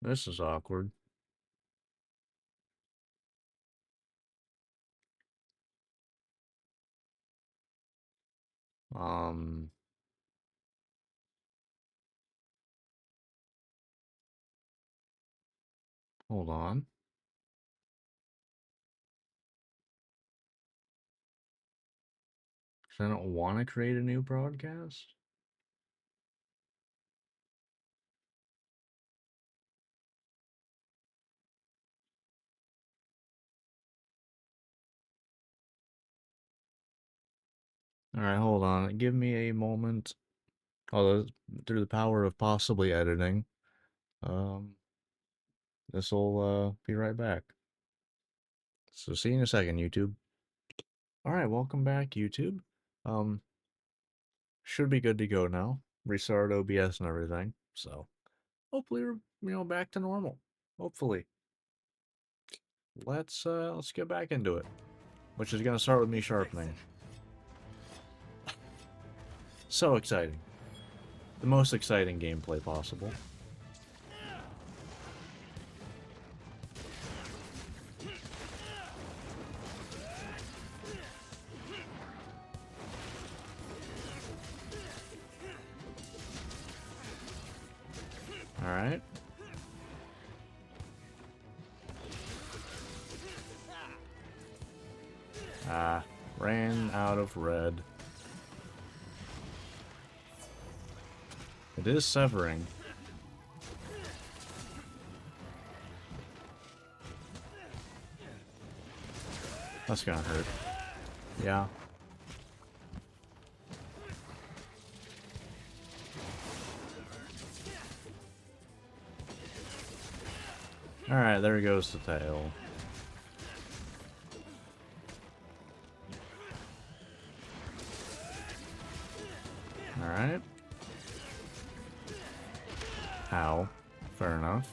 [SPEAKER 1] this is awkward. Um, hold on. 'Cause I don't want to create a new broadcast. Alright, hold on. Give me a moment. Oh, through the power of possibly editing, um, this'll, be right back. So see you in a second, YouTube. Alright, welcome back, YouTube. Um, should be good to go now. Restart OBS and everything, so hopefully we're, back to normal. Hopefully. Let's get back into it. Which is gonna start with me sharpening. So exciting. The most exciting gameplay possible. Alright. Ah, ran out of red. It is severing. That's gonna hurt. Yeah. Alright, there goes the tail. Alright. Ow. Fair enough.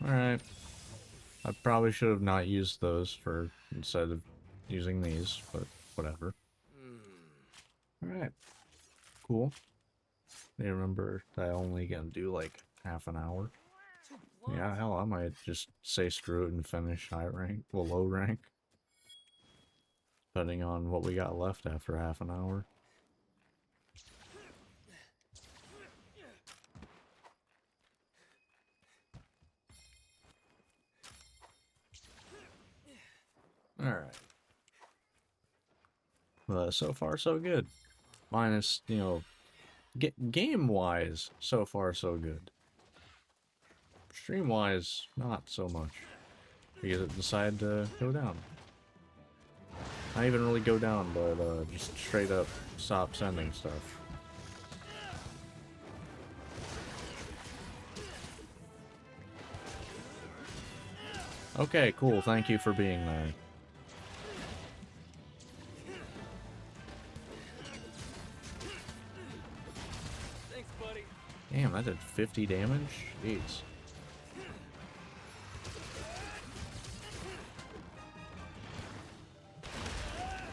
[SPEAKER 1] Alright. I probably should have not used those for instead of using these, but whatever. Alright. Cool. I remember I only gonna do like half an hour. Yeah, hell, I might just say screw it and finish high rank, well, low rank. Depending on what we got left after half an hour. Alright. So far, so good. Minus, game-wise, so far, so good. Stream-wise, not so much. Because it decided to go down. Not even really go down, but just straight up stop sending stuff. Okay, cool. Thank you for being there.
[SPEAKER 2] Thanks, buddy.
[SPEAKER 1] Damn, that did 50 damage? Jeez.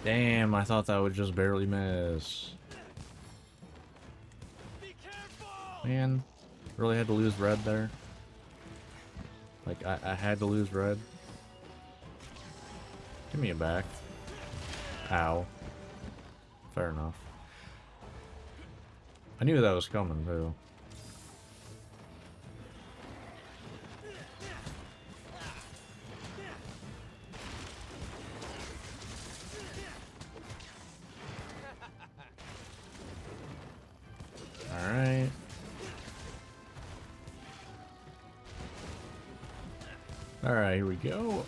[SPEAKER 1] Damn, I thought that would just barely miss.
[SPEAKER 2] Be careful!
[SPEAKER 1] Man, really had to lose red there. Like, I had to lose red. Give me a back. Ow. Fair enough. I knew that was coming, too. Alright. Alright, here we go.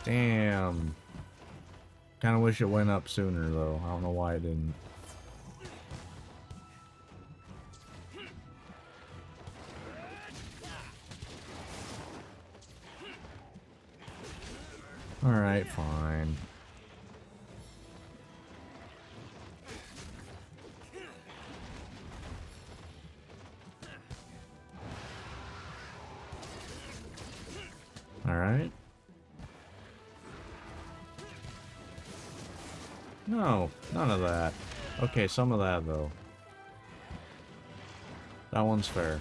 [SPEAKER 1] Damn. Kinda wish it went up sooner, though. I don't know why it didn't. Alright, fine. Alright. No, none of that. Okay, some of that, though. That one's fair.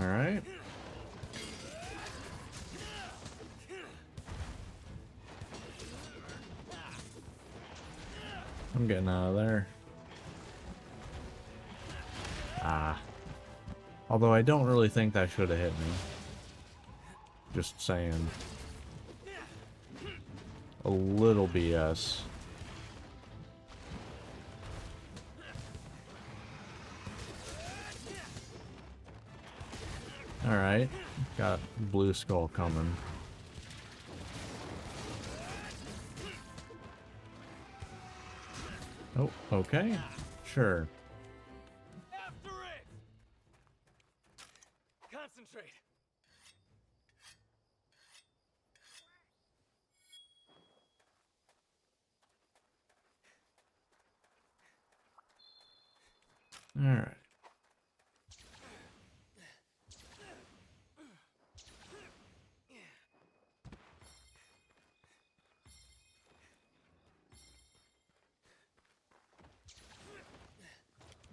[SPEAKER 1] Alright. I'm getting out of there. Ah. Although I don't really think that should have hit me. Just saying. A little BS. Alright. Got blue skull coming. Oh, okay. Sure.
[SPEAKER 2] After it! Concentrate.
[SPEAKER 1] Alright.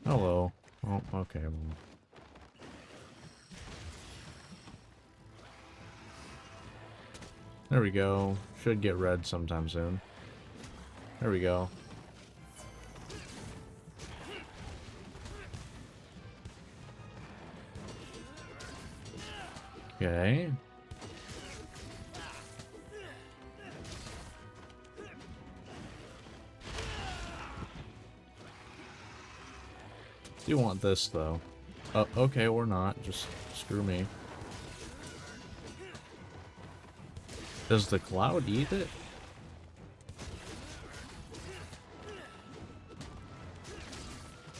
[SPEAKER 1] Hello. Oh, okay. Well. There we go. Should get red sometime soon. There we go. Okay. Do want this though. Okay, or not. Just screw me. Does the cloud eat it?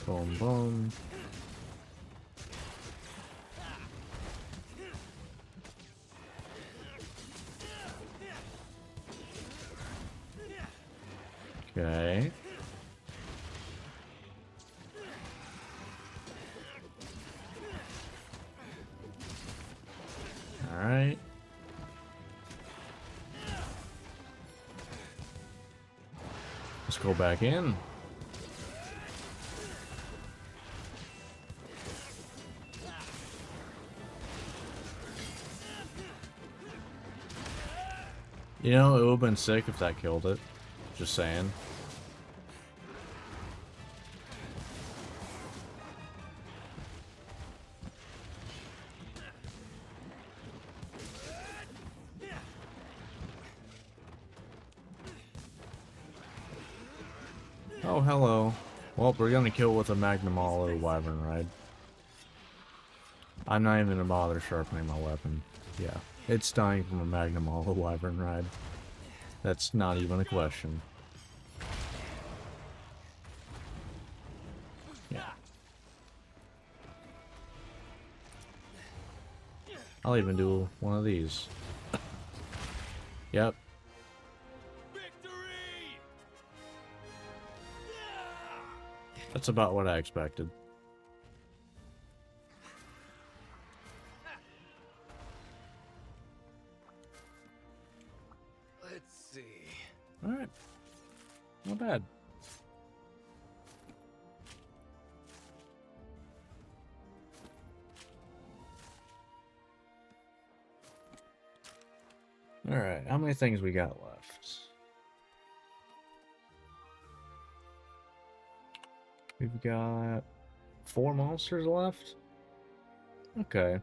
[SPEAKER 1] Boom, boom. Okay. Alright. Let's go back in. You know, it would have been sick if that killed it. Just saying. Oh, hello. Well, we're gonna kill with a Magnum Auto Wyvern Ride. I'm not even gonna bother sharpening my weapon. Yeah, it's dying from a Magnum Auto Wyvern Ride. That's not even a question. Yeah. I'll even do one of these. Yep.
[SPEAKER 2] Victory!
[SPEAKER 1] That's about what I expected.
[SPEAKER 2] Let's see.
[SPEAKER 1] Alright. Not bad. Alright, how many things we got left? We've got 4 monsters left? Okay.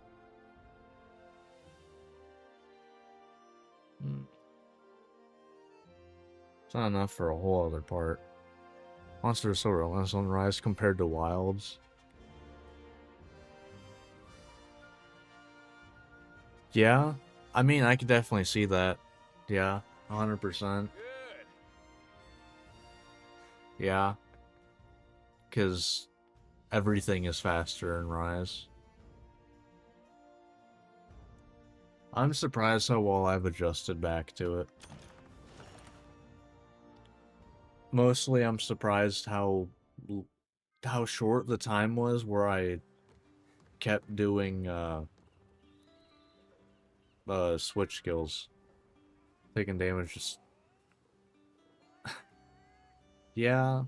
[SPEAKER 1] It's not enough for a whole other part. Monsters are so relentless on the rise compared to wilds. Yeah, I mean, I could definitely see that. Yeah, 100%.
[SPEAKER 2] Good.
[SPEAKER 1] Yeah. Because everything is faster in Rise. I'm surprised how well I've adjusted back to it. Mostly I'm surprised how short the time was where I kept doing switch skills. Taking damage just yeah.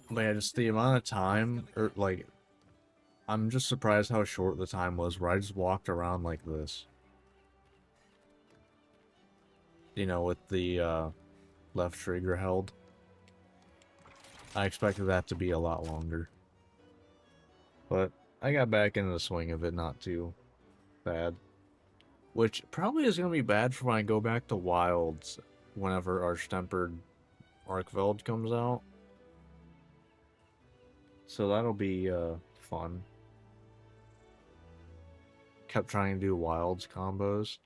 [SPEAKER 1] But yeah, just the amount of time, or like, I'm just surprised how short the time was where I just walked around like this. You know, with the left trigger held. I expected that to be a lot longer. But I got back into the swing of it, not too bad. Which probably is going to be bad for when I go back to Wilds whenever Arch-Tempered Archveld comes out. So that'll be fun. Kept trying to do wilds combos.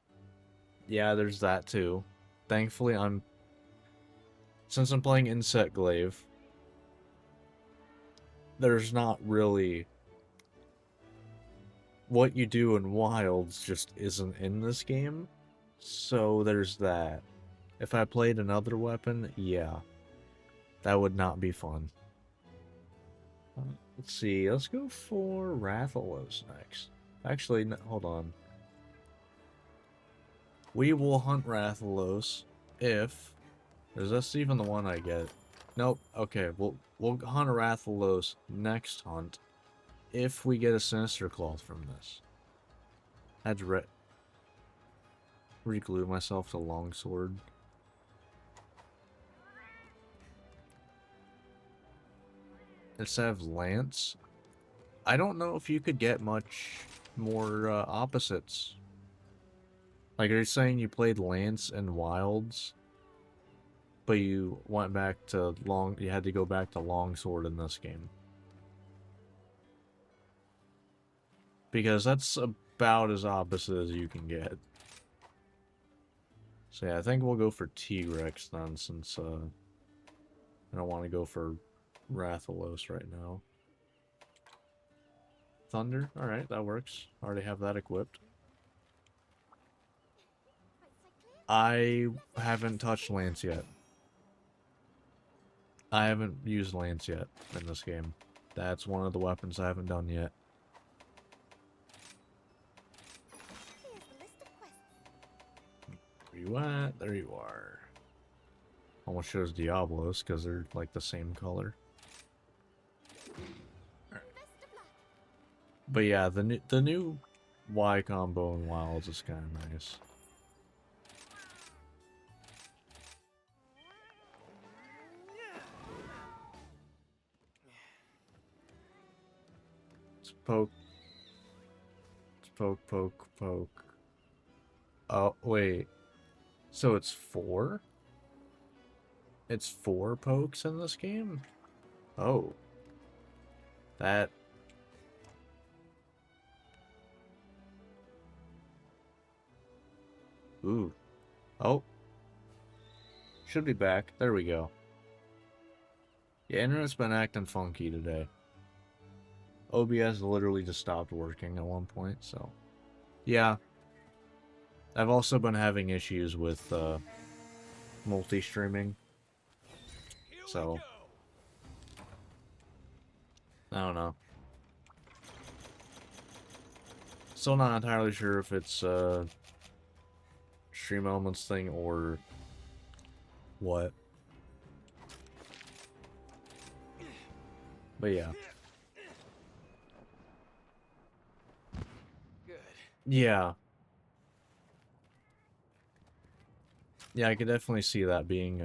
[SPEAKER 1] Yeah, there's that too. Thankfully, since I'm playing Insect Glaive, there's not really what you do in wilds just isn't in this game. So there's that. If I played another weapon, yeah, that would not be fun. Let's see, let's go for Rathalos next. Actually, no, hold on. We will hunt Rathalos if... Is this even the one I get? Nope. Okay, we'll hunt a Rathalos next hunt if we get a Sinister Cloth from this. I had to re-glue myself to longsword. Instead of Lance, I don't know if you could get much more opposites. Like, are you saying you played Lance and Wilds, but you went back to you had to go back to longsword in this game? Because that's about as opposite as you can get. So yeah, I think we'll go for T-Rex then, since I don't want to go for Rathalos right now. Thunder? Alright, that works. Already have that equipped. I haven't touched Lance yet. I haven't used Lance yet in this game. That's one of the weapons I haven't done yet. Where you at? There you are. Almost shows Diablos because they're like the same color. Right. But yeah, the new Y combo in Wilds is kind of nice. Let's poke. Let's poke, poke, poke. Oh, wait. So it's 4? It's 4 pokes in this game? Oh. That... Ooh. Oh. Should be back. There we go. Yeah, internet's been acting funky today. OBS literally just stopped working at one point, so... Yeah. I've also been having issues with, multi-streaming. So... I don't know. Still not entirely sure if it's, Stream Elements thing or... what. But yeah.
[SPEAKER 2] Good.
[SPEAKER 1] Yeah. Yeah, I could definitely see that being,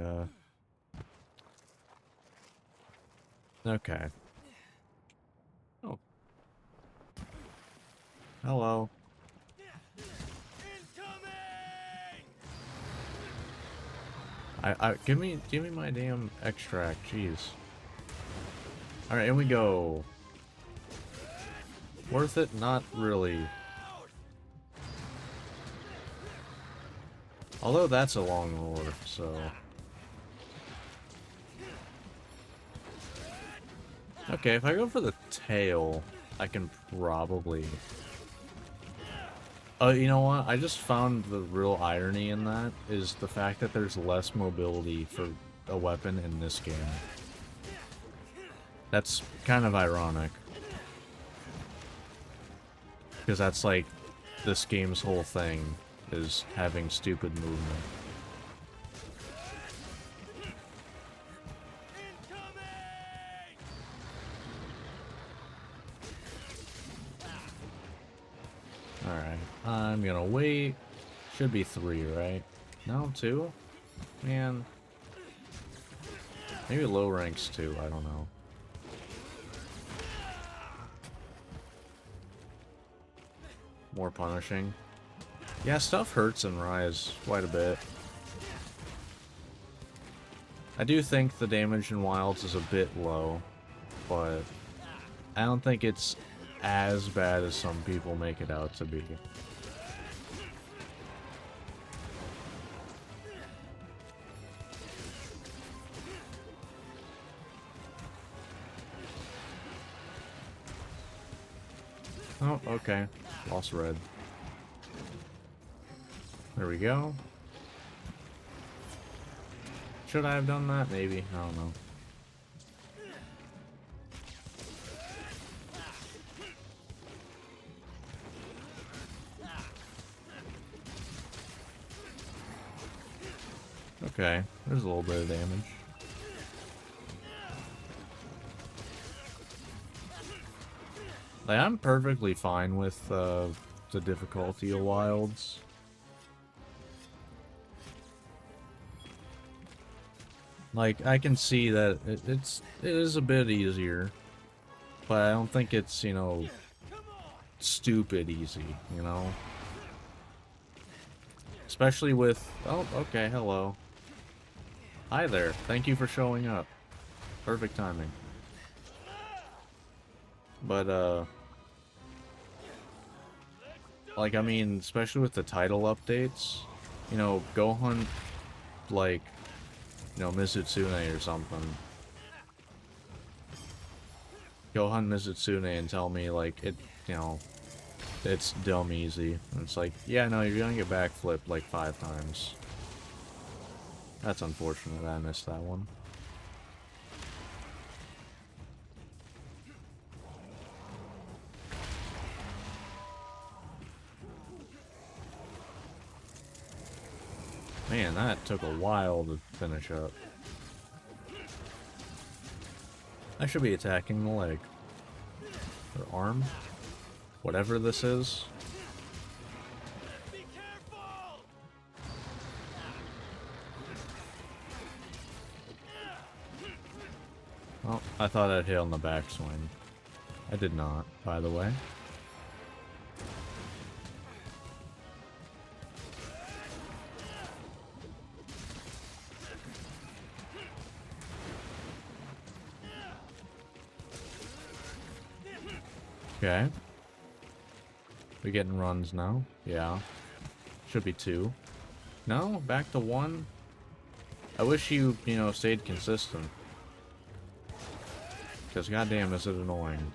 [SPEAKER 1] okay. Oh. Hello. Give me my damn extract, jeez. Alright, in we go. Worth it? Not really. Although that's a long roar, so... Okay, if I go for the tail, I can probably... you know what? I just found the real irony in that is the fact that there's less mobility for a weapon in this game. That's kind of ironic. Because that's like this game's whole thing is having stupid movement. Alright, I'm gonna wait. Should be 3, right? No, 2? Man. Maybe low ranks 2, I don't know. More punishing. Yeah, stuff hurts in Rise quite a bit. I do think the damage in Wilds is a bit low, but I don't think it's as bad as some people make it out to be. Oh, okay. Lost red. There we go. Should I have done that? Maybe. I don't know. Okay, there's a little bit of damage. Like, I'm perfectly fine with the difficulty of Wilds. Like, I can see that it is a bit easier, but I don't think it's, you know, stupid easy, you know? Especially with... Oh, okay, hello. Hi there, thank you for showing up. Perfect timing. But, like, I mean, especially with the title updates, you know, go hunt, like, you know, Mizutsune or something. Go hunt Mizutsune and tell me, like, it, you know, it's dumb easy. And it's like, yeah, no, you're gonna get backflipped like 5 times. That's unfortunate that I missed that one. Man, that took a while to finish up. I should be attacking the leg. Or arm. Whatever this is.
[SPEAKER 2] Be careful!
[SPEAKER 1] Oh, I thought I'd hit on the backswing. I did not, by the way. Okay. We getting runs now? Yeah. Should be 2. No? Back to 1? I wish you know, stayed consistent. Because goddamn is it annoying.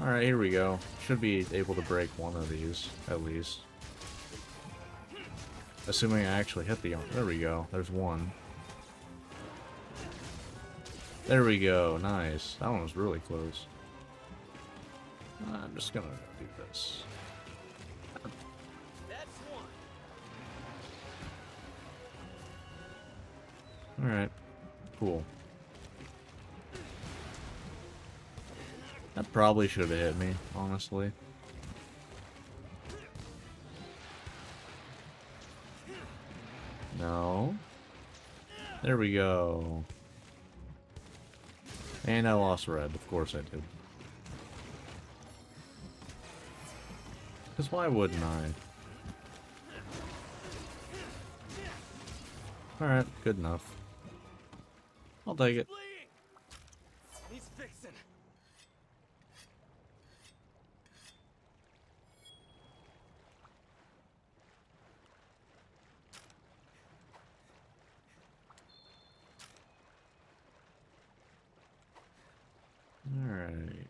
[SPEAKER 1] Alright, here we go. Should be able to break one of these, at least. Assuming I actually hit the arm. There we go. There's one. There we go. Nice. That one was really close. I'm just gonna do this.
[SPEAKER 2] That's one.
[SPEAKER 1] Alright. Cool. That probably should have hit me, honestly. No. There we go. And I lost red. Of course I did. Because why wouldn't I? Alright, good enough. I'll take it.
[SPEAKER 2] Bleeding! He's fixing.
[SPEAKER 1] Alright.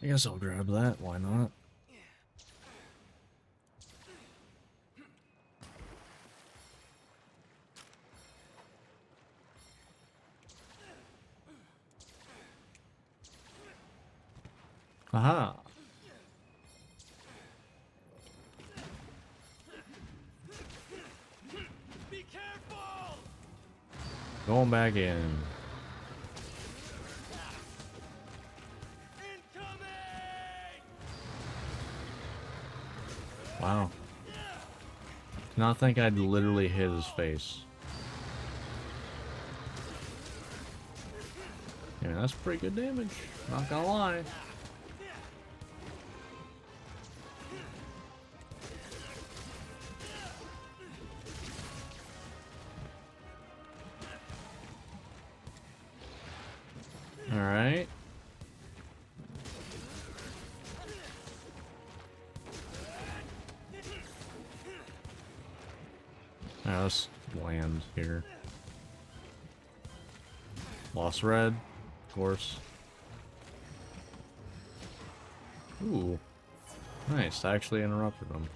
[SPEAKER 1] I guess I'll grab that, why not? Aha!
[SPEAKER 2] Be careful!
[SPEAKER 1] Going back in.
[SPEAKER 2] Incoming!
[SPEAKER 1] Wow. Did not think I'd literally hit his face. Yeah, that's pretty good damage. Not gonna lie. Alright. Alright, let's land here. Lost red, of course. Ooh. Nice, I actually interrupted them.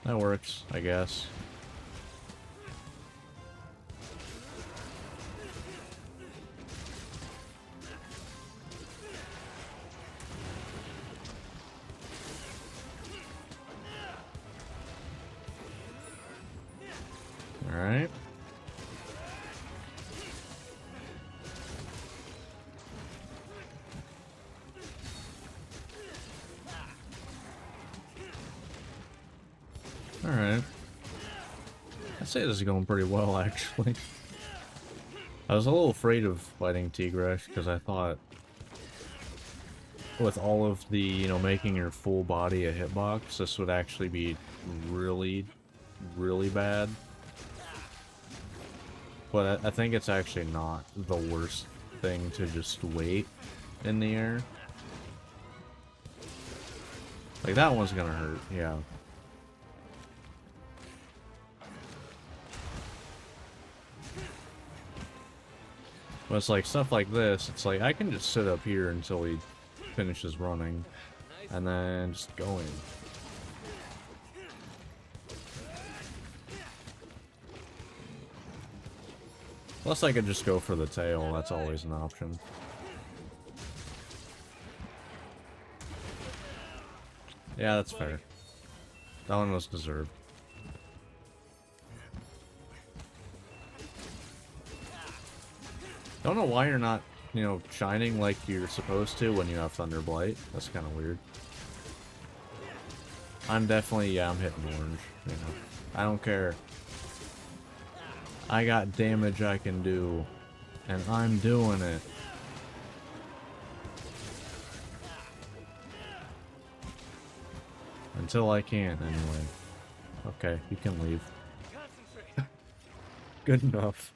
[SPEAKER 1] That works, I guess. Alright. Alright. I'd say this is going pretty well, actually. I was a little afraid of fighting Tigresh, because I thought with all of the, you know, making your full body a hitbox, this would actually be really, really bad. But I think it's actually not the worst thing to just wait in the air. Like, that one's gonna hurt, yeah. But it's like, stuff like this, it's like, I can just sit up here until he finishes running, and then just going. Unless I could just go for the tail, that's always an option. Yeah, that's fair. That one was deserved. Don't know why you're not, you know, shining like you're supposed to when you have Thunderblight. That's kind of weird. I'm definitely, yeah, I'm hitting orange, you know. I don't care. I got damage I can do, and I'm doing it. Until I can't, anyway. Okay, you can leave.
[SPEAKER 2] Concentrate.
[SPEAKER 1] Good enough.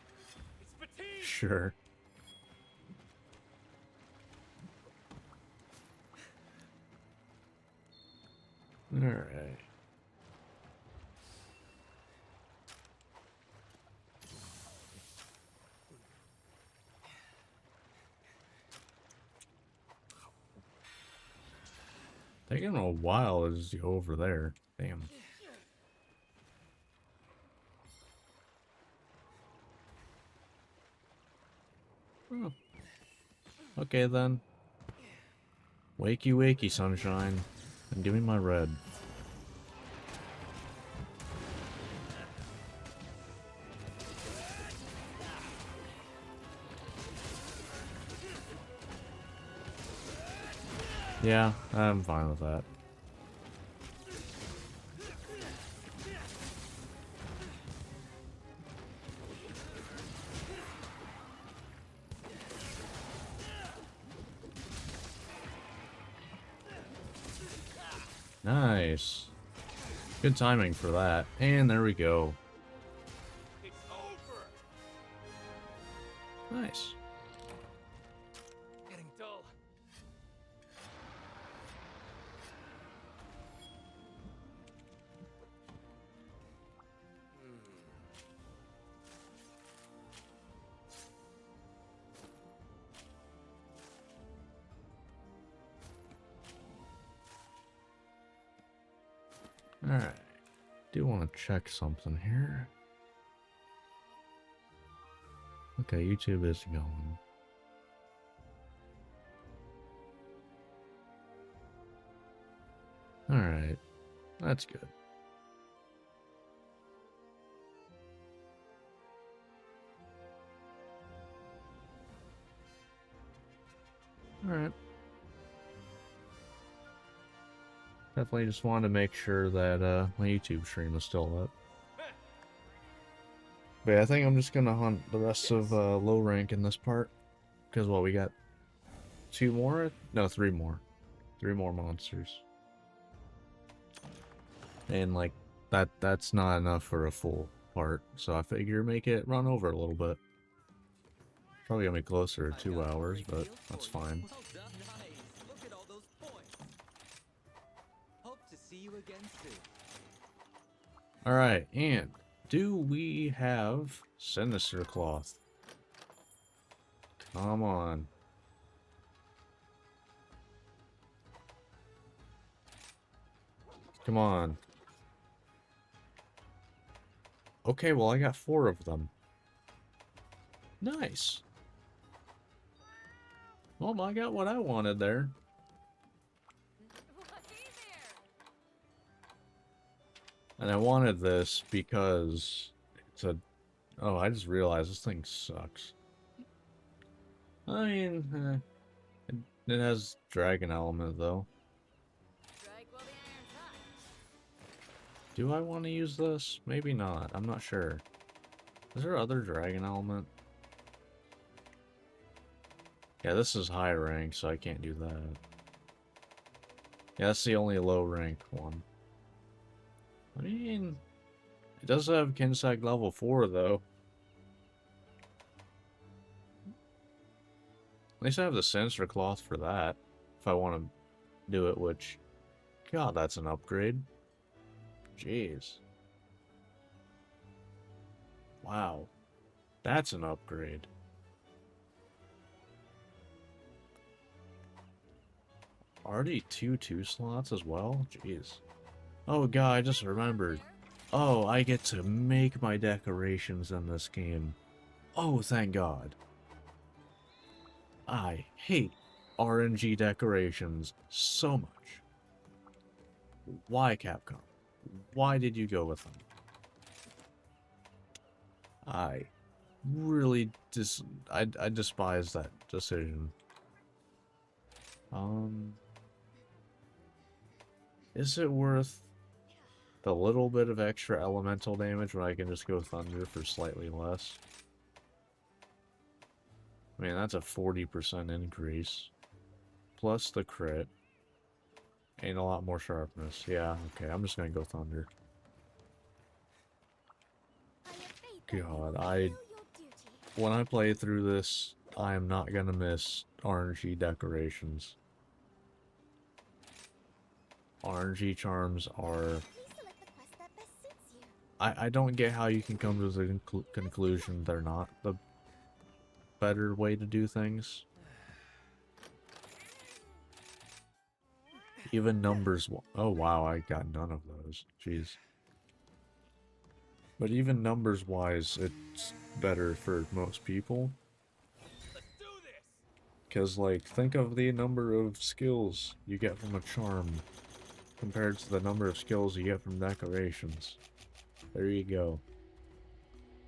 [SPEAKER 2] It's fatigue.
[SPEAKER 1] Sure. Alright. Taking a while to just go over there. Damn. Oh. Okay then. Wakey wakey, sunshine. And give me my red. Yeah, I'm fine with that. Nice. Good timing for that. And there we go.
[SPEAKER 2] It's over.
[SPEAKER 1] Nice.
[SPEAKER 2] Getting dull.
[SPEAKER 1] Alright. Do want to check something here. Okay, YouTube is going. Alright. That's good. Alright. Definitely just wanted to make sure that my YouTube stream is still up. But yeah, I think I'm just gonna hunt the rest of low rank in this part. Because, well, we got 2 more? No, 3 more. 3 more monsters. And, like, that's not enough for a full part. So I figure make it run over a little bit. Probably gonna be closer to 2 hours, but that's fine.
[SPEAKER 4] Well done. Nice. Look at all those points. Hope to see you again soon.
[SPEAKER 1] Alright, and do we have Sinister Cloth? Come on. Come on. Okay, well, I got 4 of them. Nice. Well, I got what I wanted there. And I wanted this because it's a... Oh, I just realized this thing sucks. I mean, it has dragon element, though. Do I want to use this? Maybe not. I'm not sure. Is there other dragon element? Yeah, this is high rank, so I can't do that. Yeah, that's the only low rank one. I mean, it does have Kinsag level 4, though. At least I have the Sinister Cloth for that, if I want to do it, which... God, that's an upgrade. Jeez. Wow. That's an upgrade. Already 2 slots as well? Jeez. Oh god, I just remembered. Oh, I get to make my decorations in this game. Oh, thank god. I hate RNG decorations so much. Why, Capcom? Why did you go with them? I really I despise that decision. Is it worth the little bit of extra elemental damage when I can just go Thunder for slightly less? I mean, that's a 40% increase. Plus the crit. And a lot more sharpness. Yeah, okay, I'm just gonna go Thunder. God, when I play through this, I am not gonna miss RNG decorations. RNG charms are... I don't get how you can come to the conclusion they're not the better way to do things. Even numbers... Oh wow, I got none of those. Jeez. But even numbers-wise, it's better for most people. Because, like, think of the number of skills you get from a charm compared to the number of skills you get from decorations. There you go.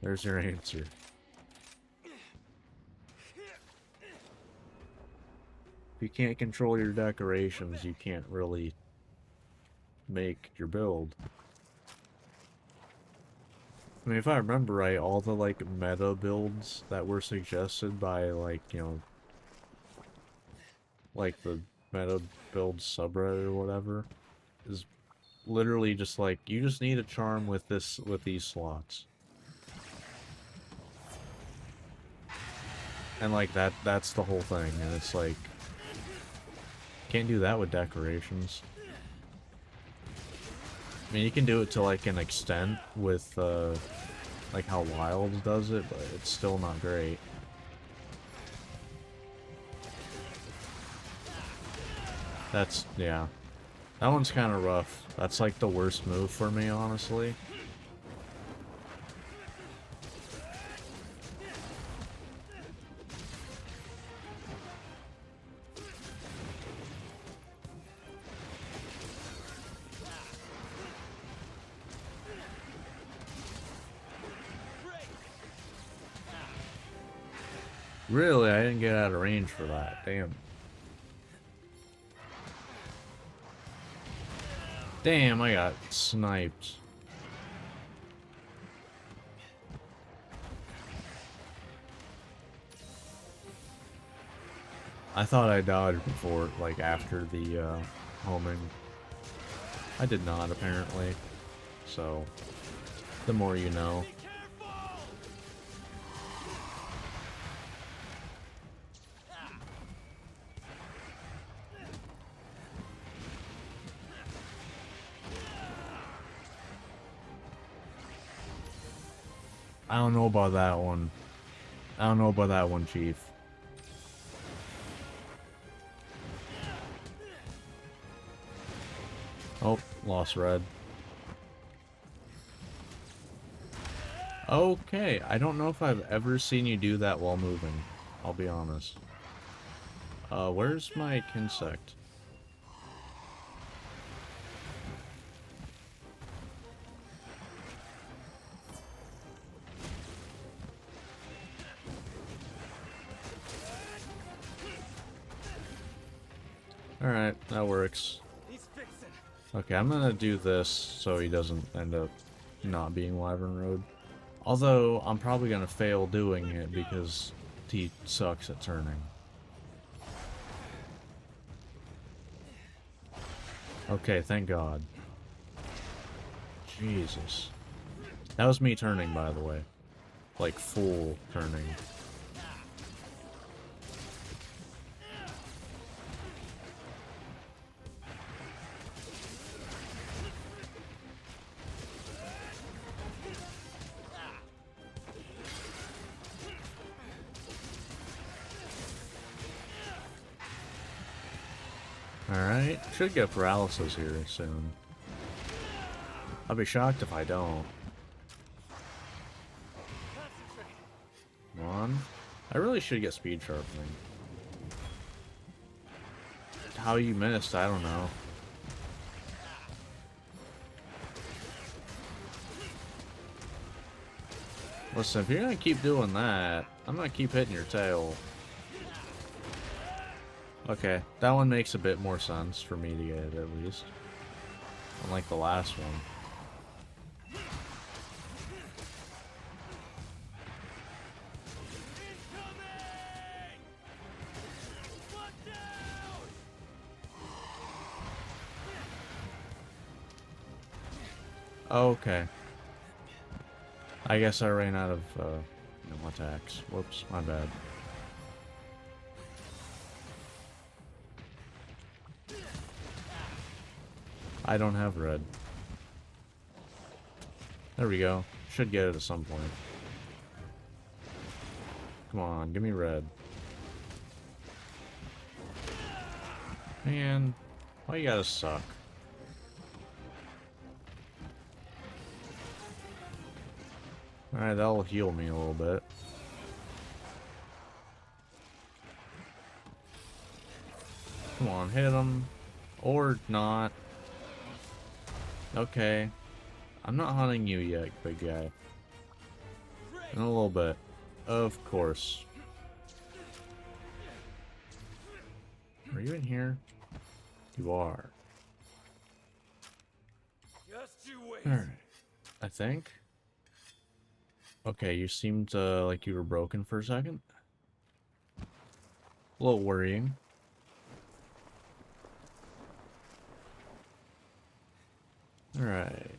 [SPEAKER 1] There's your answer. If you can't control your decorations, you can't really make your build. I mean, if I remember right, all the, like, meta builds that were suggested by, like, you know, like the meta build subreddit or whatever, is literally just like, you just need a charm with these slots. And like that's the whole thing, and it's like, can't do that with decorations. I mean, you can do it to like an extent with like how Wilds does it, but it's still not great. That's, yeah. That one's kind of rough. That's like the worst move for me, honestly. Really, I didn't get out of range for that. Damn. Damn, I got sniped. I thought I dodged before, like after the homing. I did not, apparently. So, the more you know. I don't know about that one. I don't know about that one, Chief. Oh, lost red. Okay, I don't know if I've ever seen you do that while moving. I'll be honest. Where's my insect? Alright, that works.
[SPEAKER 2] He's fixing.
[SPEAKER 1] Okay, I'm gonna do this so he doesn't end up not being Wyvern Road. Although, I'm probably gonna fail doing it because he sucks at turning. Okay, thank God. Jesus. That was me turning, by the way. Like, full turning. Alright, should get paralysis here soon. I'll be shocked if I don't.
[SPEAKER 2] Concentrate.
[SPEAKER 1] Come on. I really should get speed sharpening. How you missed, I don't know. Listen, if you're gonna keep doing that, I'm gonna keep hitting your tail. Okay, that one makes a bit more sense for me to get it at least. Unlike the last one. Okay. I guess I ran out of attacks. Whoops, my bad. I don't have red. There we go. Should get it at some point. Come on, give me red. Man, why you gotta suck? Alright, that'll heal me a little bit. Come on, hit him. Or not. Okay. I'm not hunting you yet, big guy. In a little bit. Of course. Are you in here? You are.
[SPEAKER 2] Just you wait.
[SPEAKER 1] Alright. I think. Okay, you seemed like you were broken for a second. A little worrying. Alright.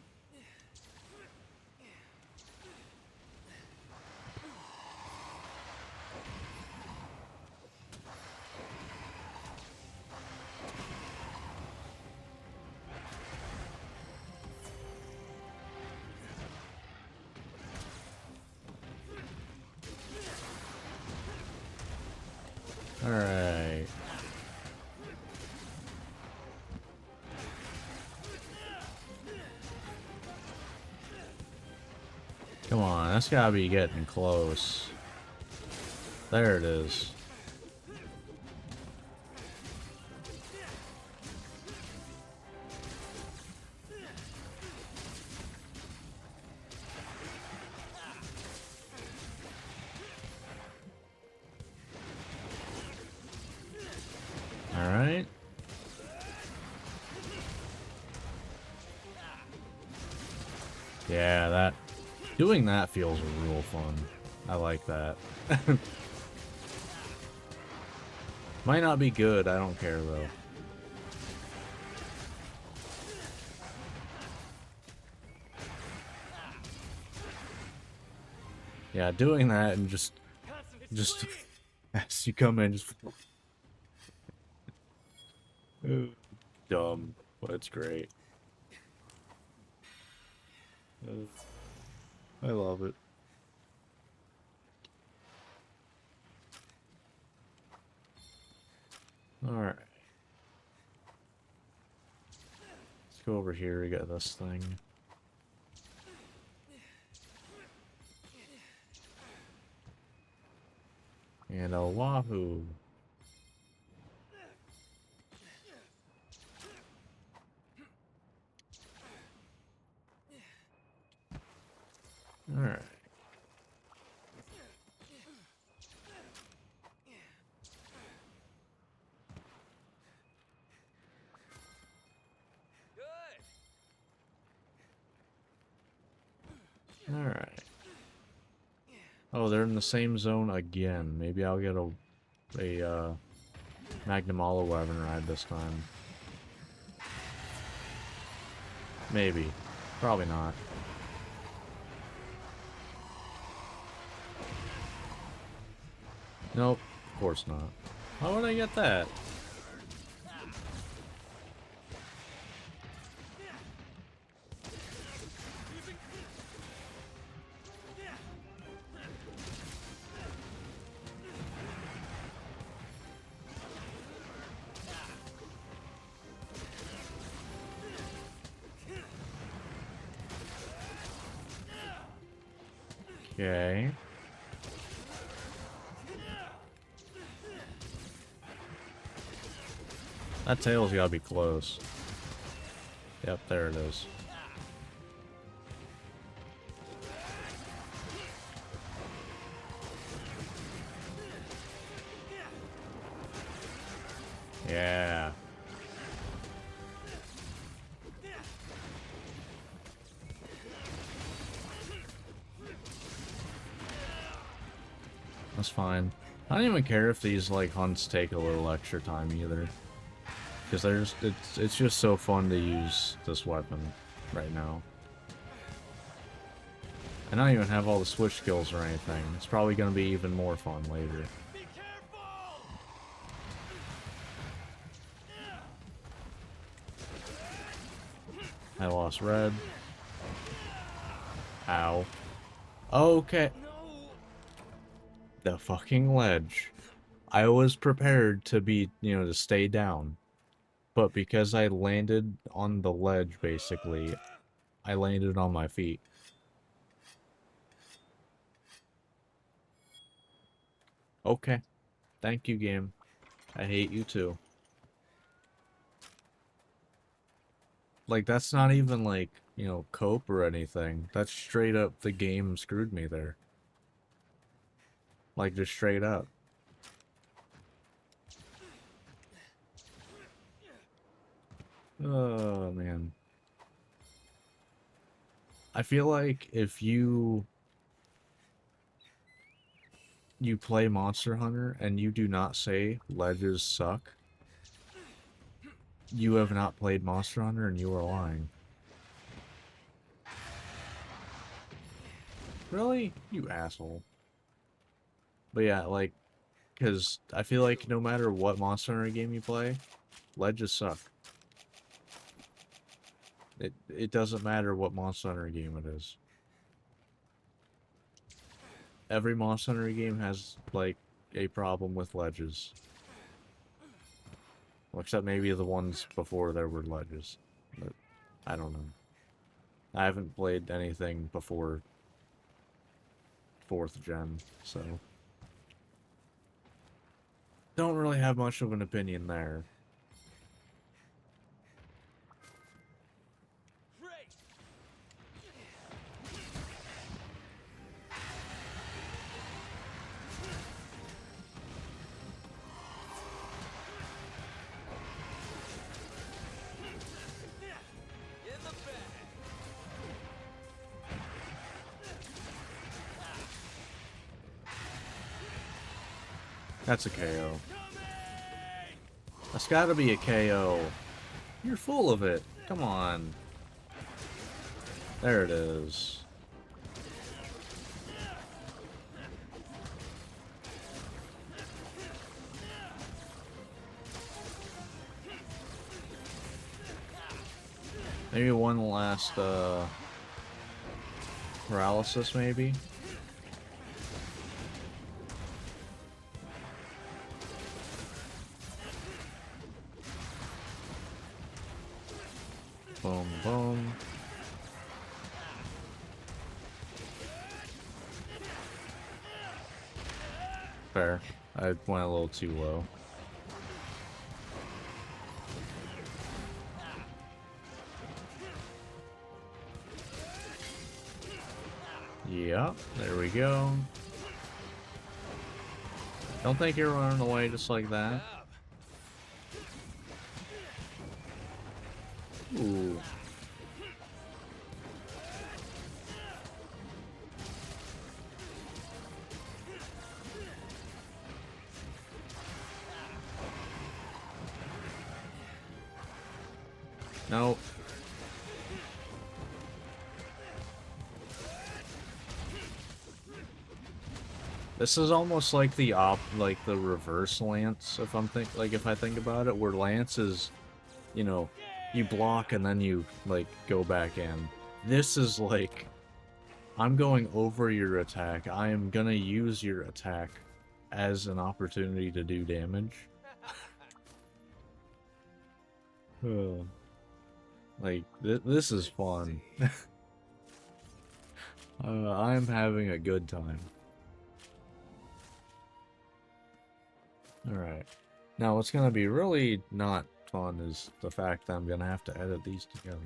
[SPEAKER 1] Alright. Come on, that's gotta be getting close. There it is. Alright. Yeah, that... Doing that feels real fun. I like that. Might not be good, I don't care though. Yeah, doing that and just as you come in, just dumb, but it's great. I love it. Alright. Let's go over here, we got this thing. And a wahoo. Alright.
[SPEAKER 2] Good.
[SPEAKER 1] Alright. Oh, they're in the same zone again. Maybe I'll get a Magnum Olive Weapon ride this time. Maybe. Probably not. Nope. Of course not. How would I get that? Okay. That tail's gotta be close. Yep, there it is. Yeah. That's fine. I don't even care if these like hunts take a little extra time either. Because it's just so fun to use this weapon right now. And I don't even have all the switch skills or anything. It's probably going to be even more fun later.
[SPEAKER 2] Be careful!
[SPEAKER 1] I lost red. Ow. Okay.
[SPEAKER 2] No!
[SPEAKER 1] The fucking ledge. I was prepared to be, to stay down. But because I landed on the ledge, basically, I landed on my feet. Okay. Thank you, game. I hate you too. Like, that's not even, like, cope or anything. That's straight up the game screwed me there. Like, just straight up. Oh, man. I feel like if you play Monster Hunter and you do not say ledges suck, you have not played Monster Hunter and you are lying. Really? You asshole. But yeah, like, because I feel like no matter what Monster Hunter game you play, ledges suck. It doesn't matter what Monster Hunter game it is. Every Monster Hunter game has, like, a problem with ledges. Well, except maybe the ones before there were ledges. But I don't know. I haven't played anything before 4th gen, so don't really have much of an opinion there.
[SPEAKER 2] Great! In the bag!
[SPEAKER 1] That's a KO.
[SPEAKER 2] Coming!
[SPEAKER 1] That's gotta be a KO. You're full of it. Come on. There it is. Maybe one last, paralysis, maybe? Boom, boom. Fair. I went a little too low. Yep, there we go. Don't think you're running away just like that. Ooh. Nope. This is almost like the reverse Lance, if if I think about it, where Lance is, you know, you block and then you like go back in. This is like, I'm going over your attack. I am gonna use your attack as an opportunity to do damage. Like, this is fun. I'm having a good time. Alright. Now, what's gonna be really not fun is the fact that I'm gonna have to edit these together.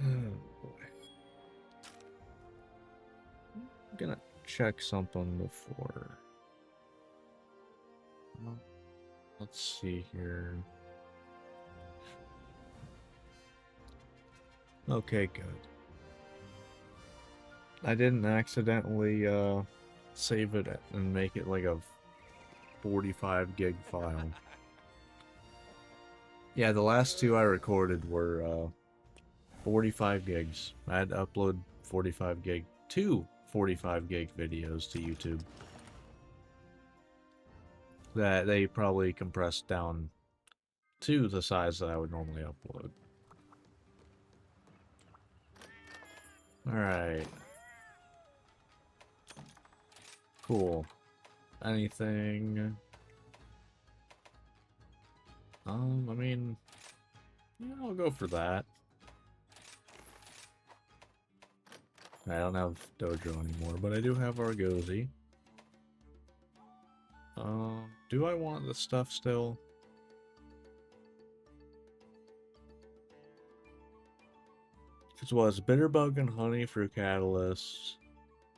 [SPEAKER 1] Oh, boy. I'm gonna check something before. Let's see here. Okay, good. I didn't accidentally save it and make it like a 45 gig file. Yeah, the last two I recorded were 45 gigs. I had to upload 2 45 gig videos to YouTube. That they probably compressed down to the size that I would normally upload. Alright. Cool. Anything? I mean, yeah, I'll go for that. I don't have Dojo anymore, but I do have Argosy. Do I want the stuff still? It was Bitterbug and Honey for Catalyst,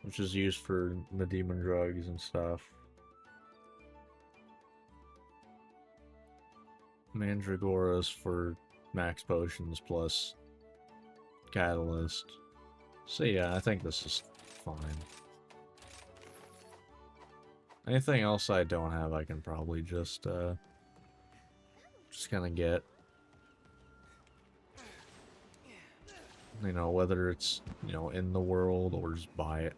[SPEAKER 1] which is used for the demon drugs and stuff. Mandragoras for max potions plus Catalyst. So yeah, I think this is fine. Anything else I don't have, I can probably just kind of get. You know, whether it's, you know, in the world or just buy it.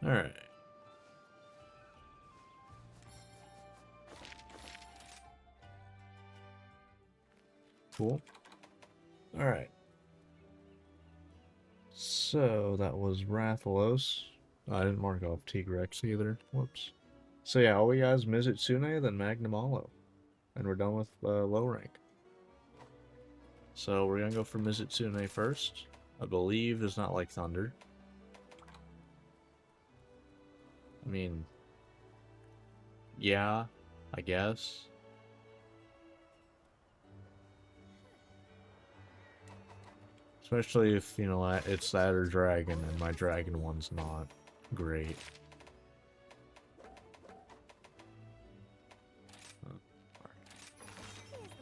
[SPEAKER 1] Alright. Cool. Alright. So, that was Rathalos. I didn't mark off Tigrex either. Whoops. So yeah, all we got is Mizutsune, then Magnamalo. And we're done with low rank. So we're gonna go for Mizutsune first. I believe it's not like Thunder. I mean, yeah, I guess. Especially if, you know, it's that or Dragon, and my Dragon one's not great.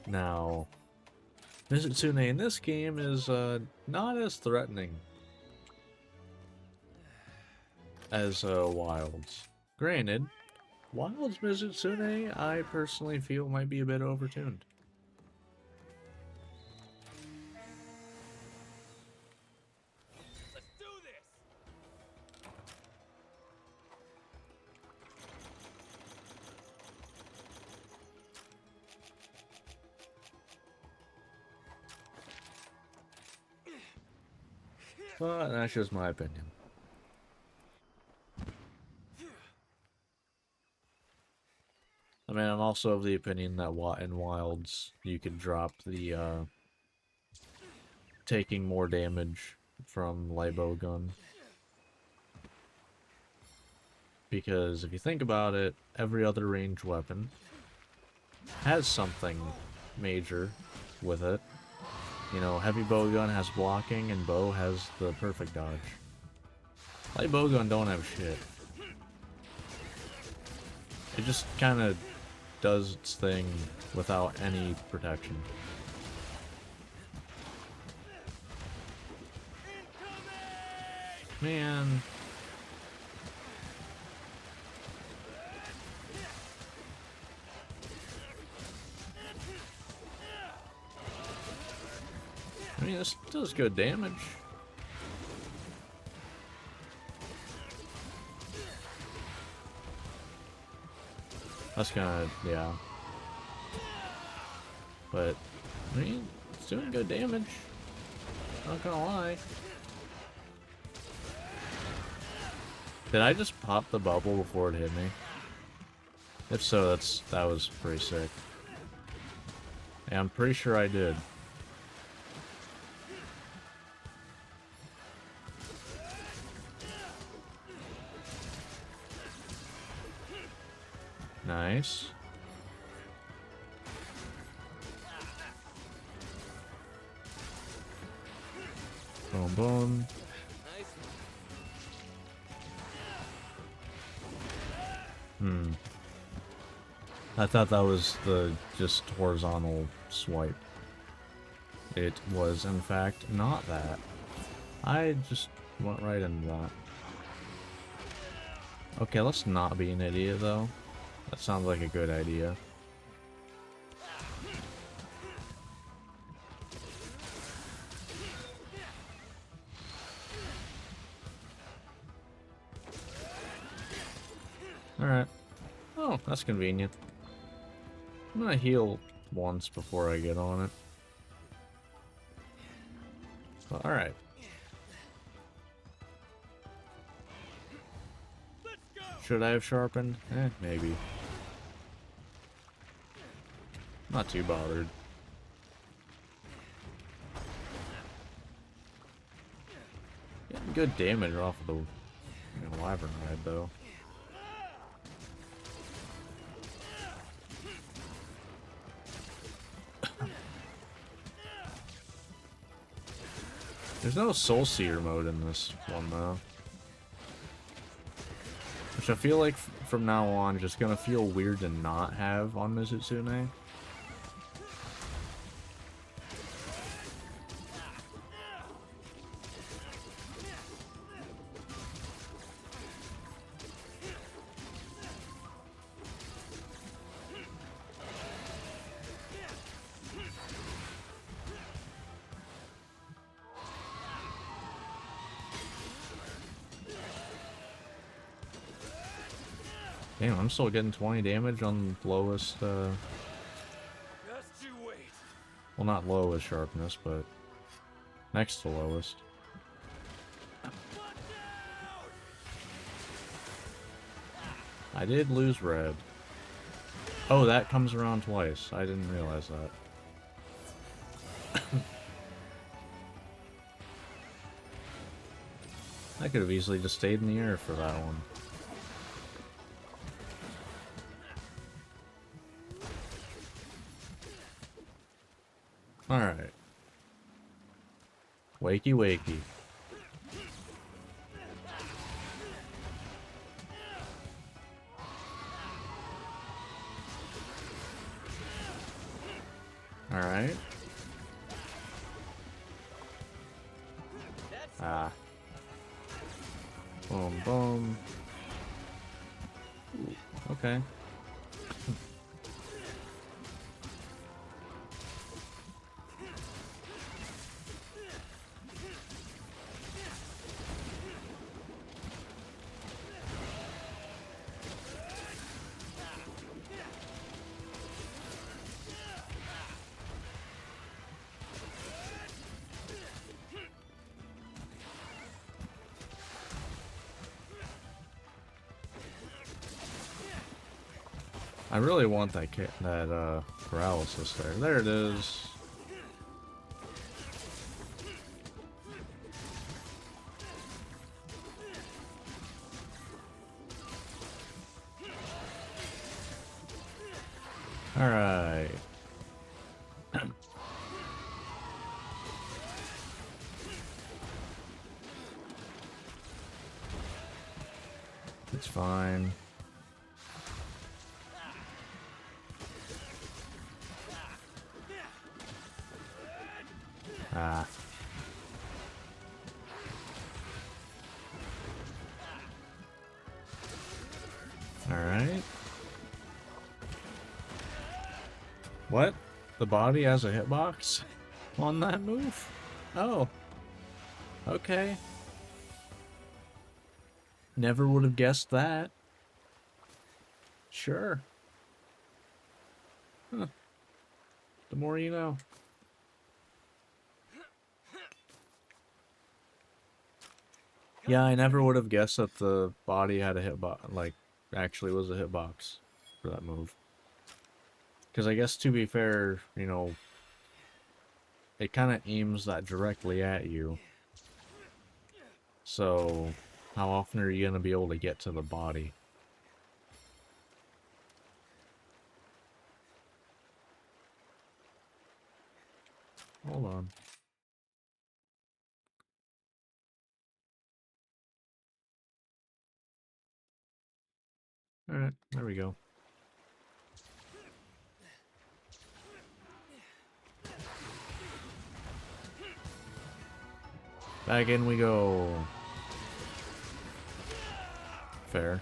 [SPEAKER 1] Now, Mizutsune in this game is not as threatening as Wilds. Granted, Wilds Mizutsune, I personally feel might be a bit overtuned.
[SPEAKER 2] Let's do this!
[SPEAKER 1] But that's just my opinion. I mean, I'm also of the opinion that in Wilds, you could drop the, taking more damage from Libo gun. Because if you think about it, every other ranged weapon has something major with it. You know, heavy bowgun has blocking, and bow has the perfect dodge. Light bowgun don't have shit. It just kind of does its thing without any protection. Man. I mean, this does good damage. That's kinda, yeah. But, I mean, it's doing good damage. Not gonna lie. Did I just pop the bubble before it hit me? If so, that was pretty sick. Yeah, I'm pretty sure I did. Nice. Boom, boom. Hmm. I thought that was the just horizontal swipe. It was, in fact, not that. I just went right into that. Okay, let's not be an idiot, though. That sounds like a good idea. Alright. Oh, that's convenient. I'm gonna heal once before I get on it. Alright. Should I have sharpened? Maybe. Not too bothered. Getting good damage off of the wyvern ride, though. There's no Soul Seer mode in this one, though. Which I feel like from now on, just gonna feel weird to not have on Mizutsune. Damn, I'm still getting 20 damage on lowest,
[SPEAKER 2] Just you wait.
[SPEAKER 1] well, not lowest sharpness, but next to lowest. I did lose red. Oh, that comes around twice. I didn't realize that. I could have easily just stayed in the air for that one. Alright. Wakey wakey. Alright. Ah. Boom, boom. Ooh, okay. I really want that paralysis there. There it is. All right. It's fine. Ah. Alright. What? The body has a hitbox on that move? Oh. Okay. Never would have guessed that. Sure. Huh. The more you know. Yeah, I never would have guessed that the body had a hitbox, like, actually was a hitbox for that move. Because I guess, to be fair, you know, it kind of aims that directly at you. So, how often are you going to be able to get to the body? Hold on. Alright, there we go. Back in we go. Fair.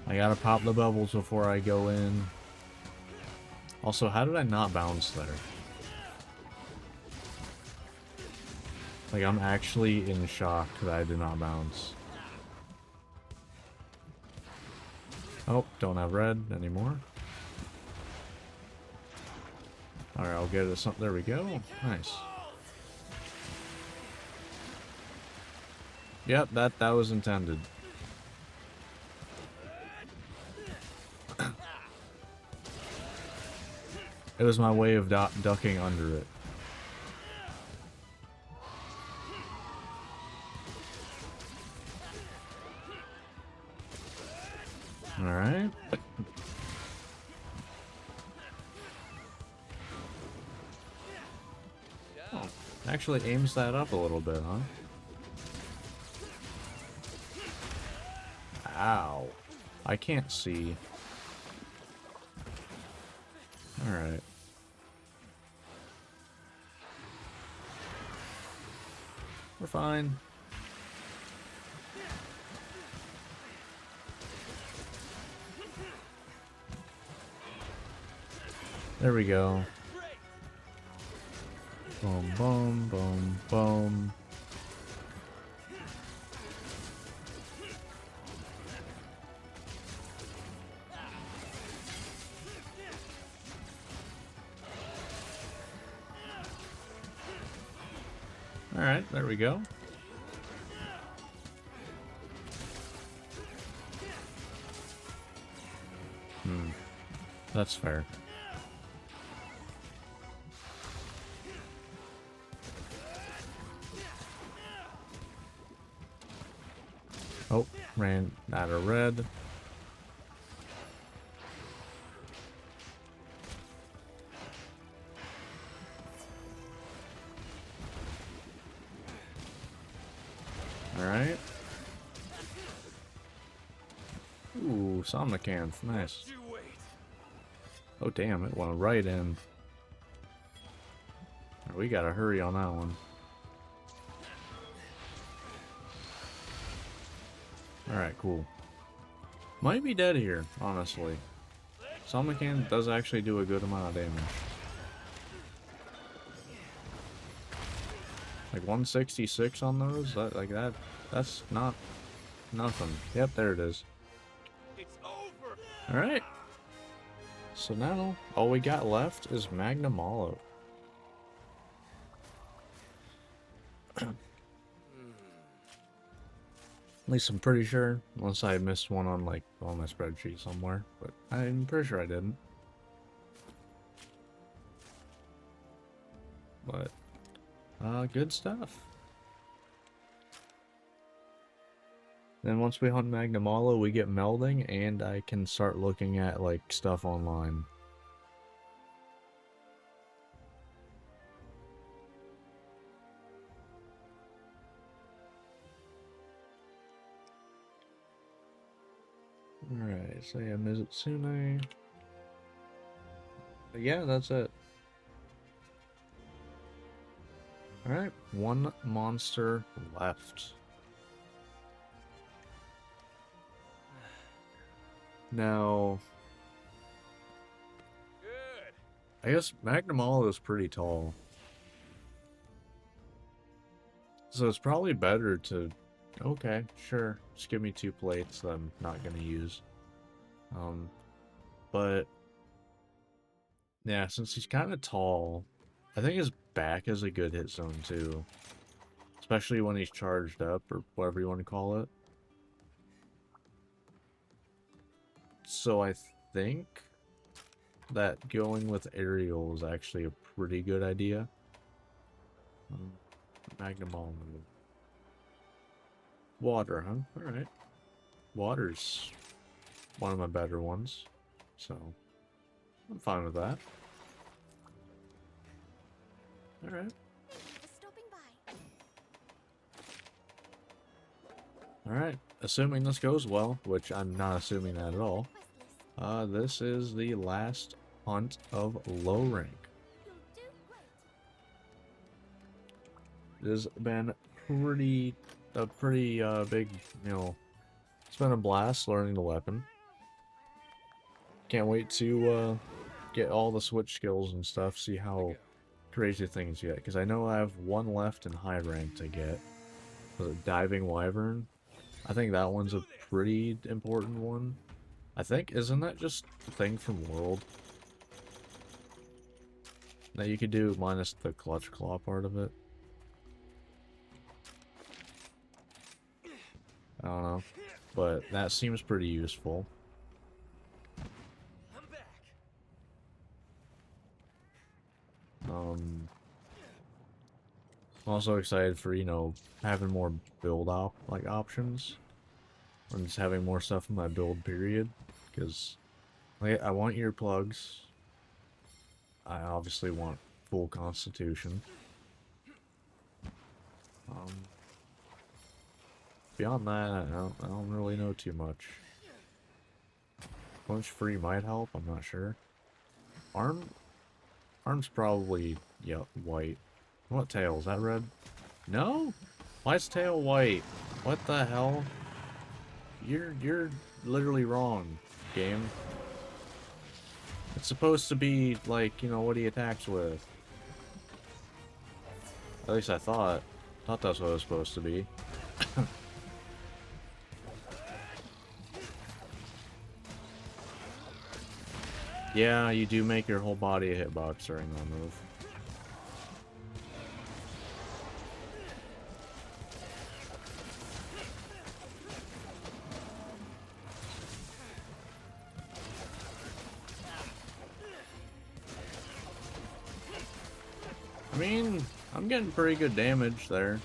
[SPEAKER 1] I gotta pop the bubbles before I go in. Also, how did I not bounce there? Like, I'm actually in shock that I did not bounce. Oh, don't have red anymore. Alright, I'll get it. There we go. Nice. Yep, that was intended. It was my way of ducking under it. Alright. Oh, actually aims that up a little bit, huh? Ow. I can't see. Alright. We're fine. There we go. Boom, boom, boom, boom. Alright, there we go. That's fair. Oh, ran out of red. Alright. Ooh, Somnicanth, nice. Oh damn, it went right in. We gotta hurry on that one. Alright, cool. Might be dead here, honestly. Somnicanth does actually do a good amount of damage. Like 166 on those? That's not nothing. Yep, there it is. Alright. So now, all we got left is Magnum Hollow. At least I'm pretty sure, unless I missed one on like on my spreadsheet somewhere, but I'm pretty sure I didn't. But, good stuff. Then once we hunt Magnum Hollow, we get melding, and I can start looking at like stuff online. Alright, so yeah, Mizutsune. But yeah, that's it. Alright, one monster left. Now,
[SPEAKER 2] Good.
[SPEAKER 1] I guess Magnum Hollow is pretty tall. So it's probably better to... Okay, sure. Just give me 2 plates that I'm not going to use. But... Yeah, since he's kind of tall, I think his back is a good hit zone too. Especially when he's charged up, or whatever you want to call it. So I think that going with aerial is actually a pretty good idea. Magnum Hollow. Water, huh? Alright. Water's one of my better ones. So, I'm fine with that. Alright.
[SPEAKER 3] Thank you for stopping by.
[SPEAKER 1] Alright. Assuming this goes well, which I'm not assuming that at all.
[SPEAKER 3] Quest list.
[SPEAKER 1] This is the last hunt of low rank.
[SPEAKER 3] You'll do great.
[SPEAKER 1] It has been a pretty big, you know, it's been a blast learning the weapon. Can't wait to get all the switch skills and stuff, see how crazy things get. Because I know I have one left in high rank to get. Was it Diving Wyvern? I think that one's a pretty important one. I think, isn't that just the thing from World? That you could do minus the Clutch Claw part of it? I don't know. But that seems pretty useful.
[SPEAKER 2] I'm back.
[SPEAKER 1] I'm also excited for, you know, having more build options. And just having more stuff in my build period. Because like, I want earplugs. I obviously want full constitution. Beyond that, I don't really know too much. Punch free might help, I'm not sure. Arm's probably, yeah, white. What tail? Is that red? No? Why's tail white? What the hell? You're literally wrong, game. It's supposed to be, like, you know, what he attacks with. At least I thought. Thought that's what it was supposed to be. Yeah, you do make your whole body a hitbox during that move. I mean, I'm getting pretty good damage there.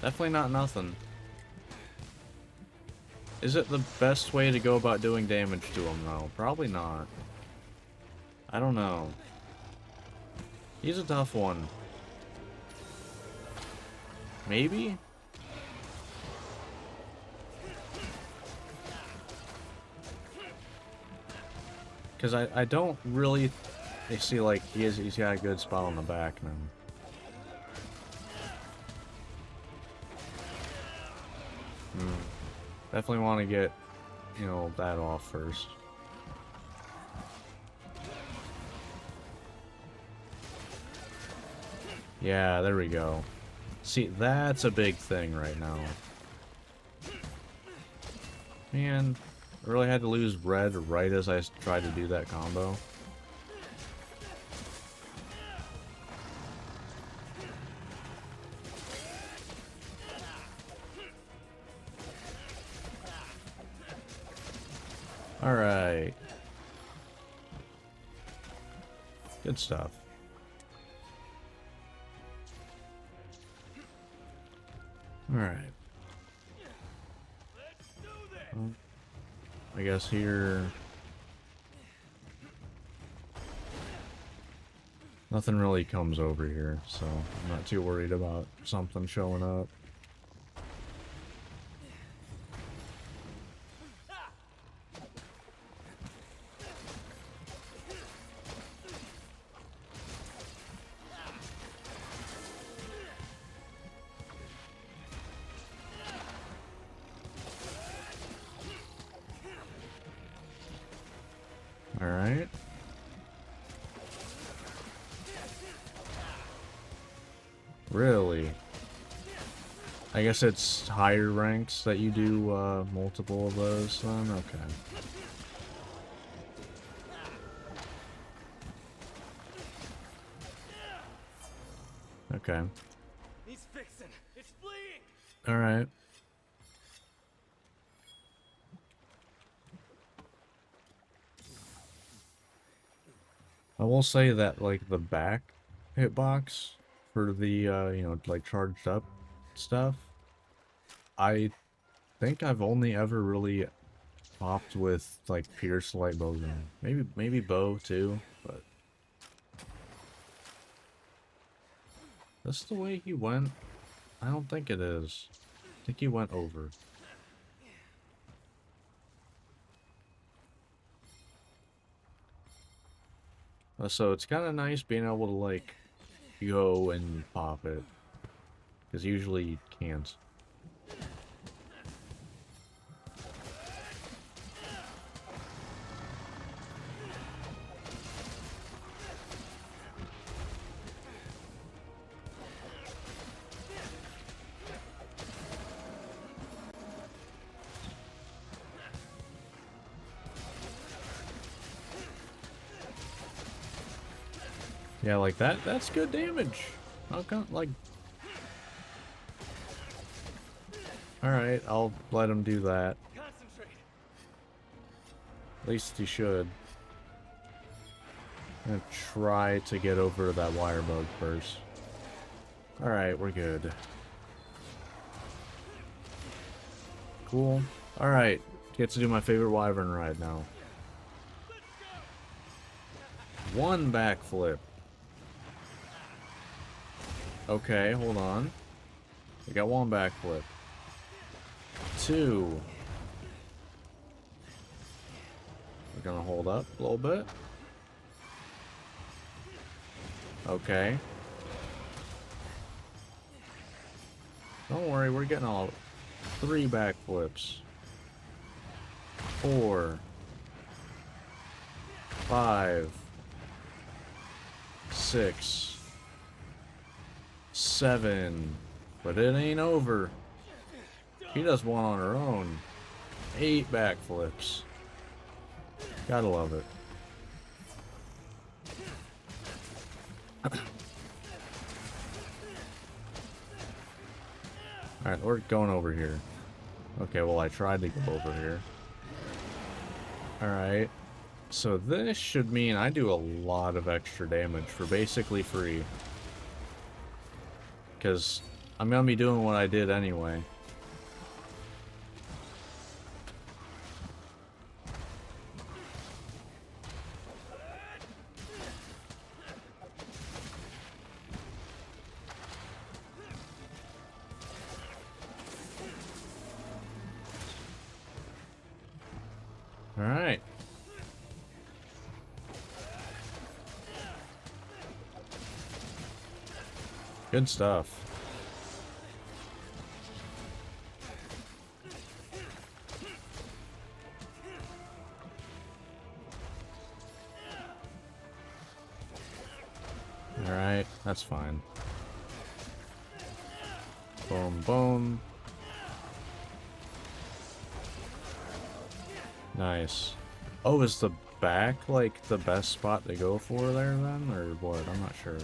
[SPEAKER 1] Definitely not nothing. Is it the best way to go about doing damage to him, though? Probably not. I don't know. He's a tough one. Maybe? Because I don't really see, like, he's got a good spot on the back now. Definitely want to get, you know, that off first. Yeah, there we go. See, that's a big thing right now. Man, I really had to lose red right as I tried to do that combo. Alright. Good stuff. Alright. Well, I guess here... nothing really comes over here, so I'm not too worried about something showing up. Alright. Really? I guess it's higher ranks that you do multiple of those then? Okay. Okay.
[SPEAKER 2] He's fixing. It's fleeing.
[SPEAKER 1] Alright. I will say that, like, the back hitbox for the, you know, like, charged up stuff, I think I've only ever really popped with, like, Pierce, Light Bowgun. Maybe Bow, too, but... That's the way he went? I don't think it is. I think he went over. So it's kind of nice being able to, like, go and pop it. Because usually you can't. Yeah, like that's good damage. How come, like... Alright, I'll let him do that.
[SPEAKER 2] Concentrate.
[SPEAKER 1] At least he should. I'm gonna try to get over that wire bug first. Alright, we're good. Cool. Alright, get to do my favorite wyvern ride now. One backflip. Okay, hold on. We got one backflip. Two. We're gonna hold up a little bit. Okay. Don't worry, we're getting all 3 backflips. 4. 5. 6. 7. But it ain't over. She does one on her own. 8 backflips. Gotta love it. Alright, we're going over here. Okay, well, I tried to go over here. Alright. So this should mean I do a lot of extra damage for basically free. Because I'm gonna be doing what I did anyway. Alright. Good stuff. Alright, that's fine. Boom, boom. Nice. Oh, is the back, like, the best spot to go for there, then? Or what? I'm not sure.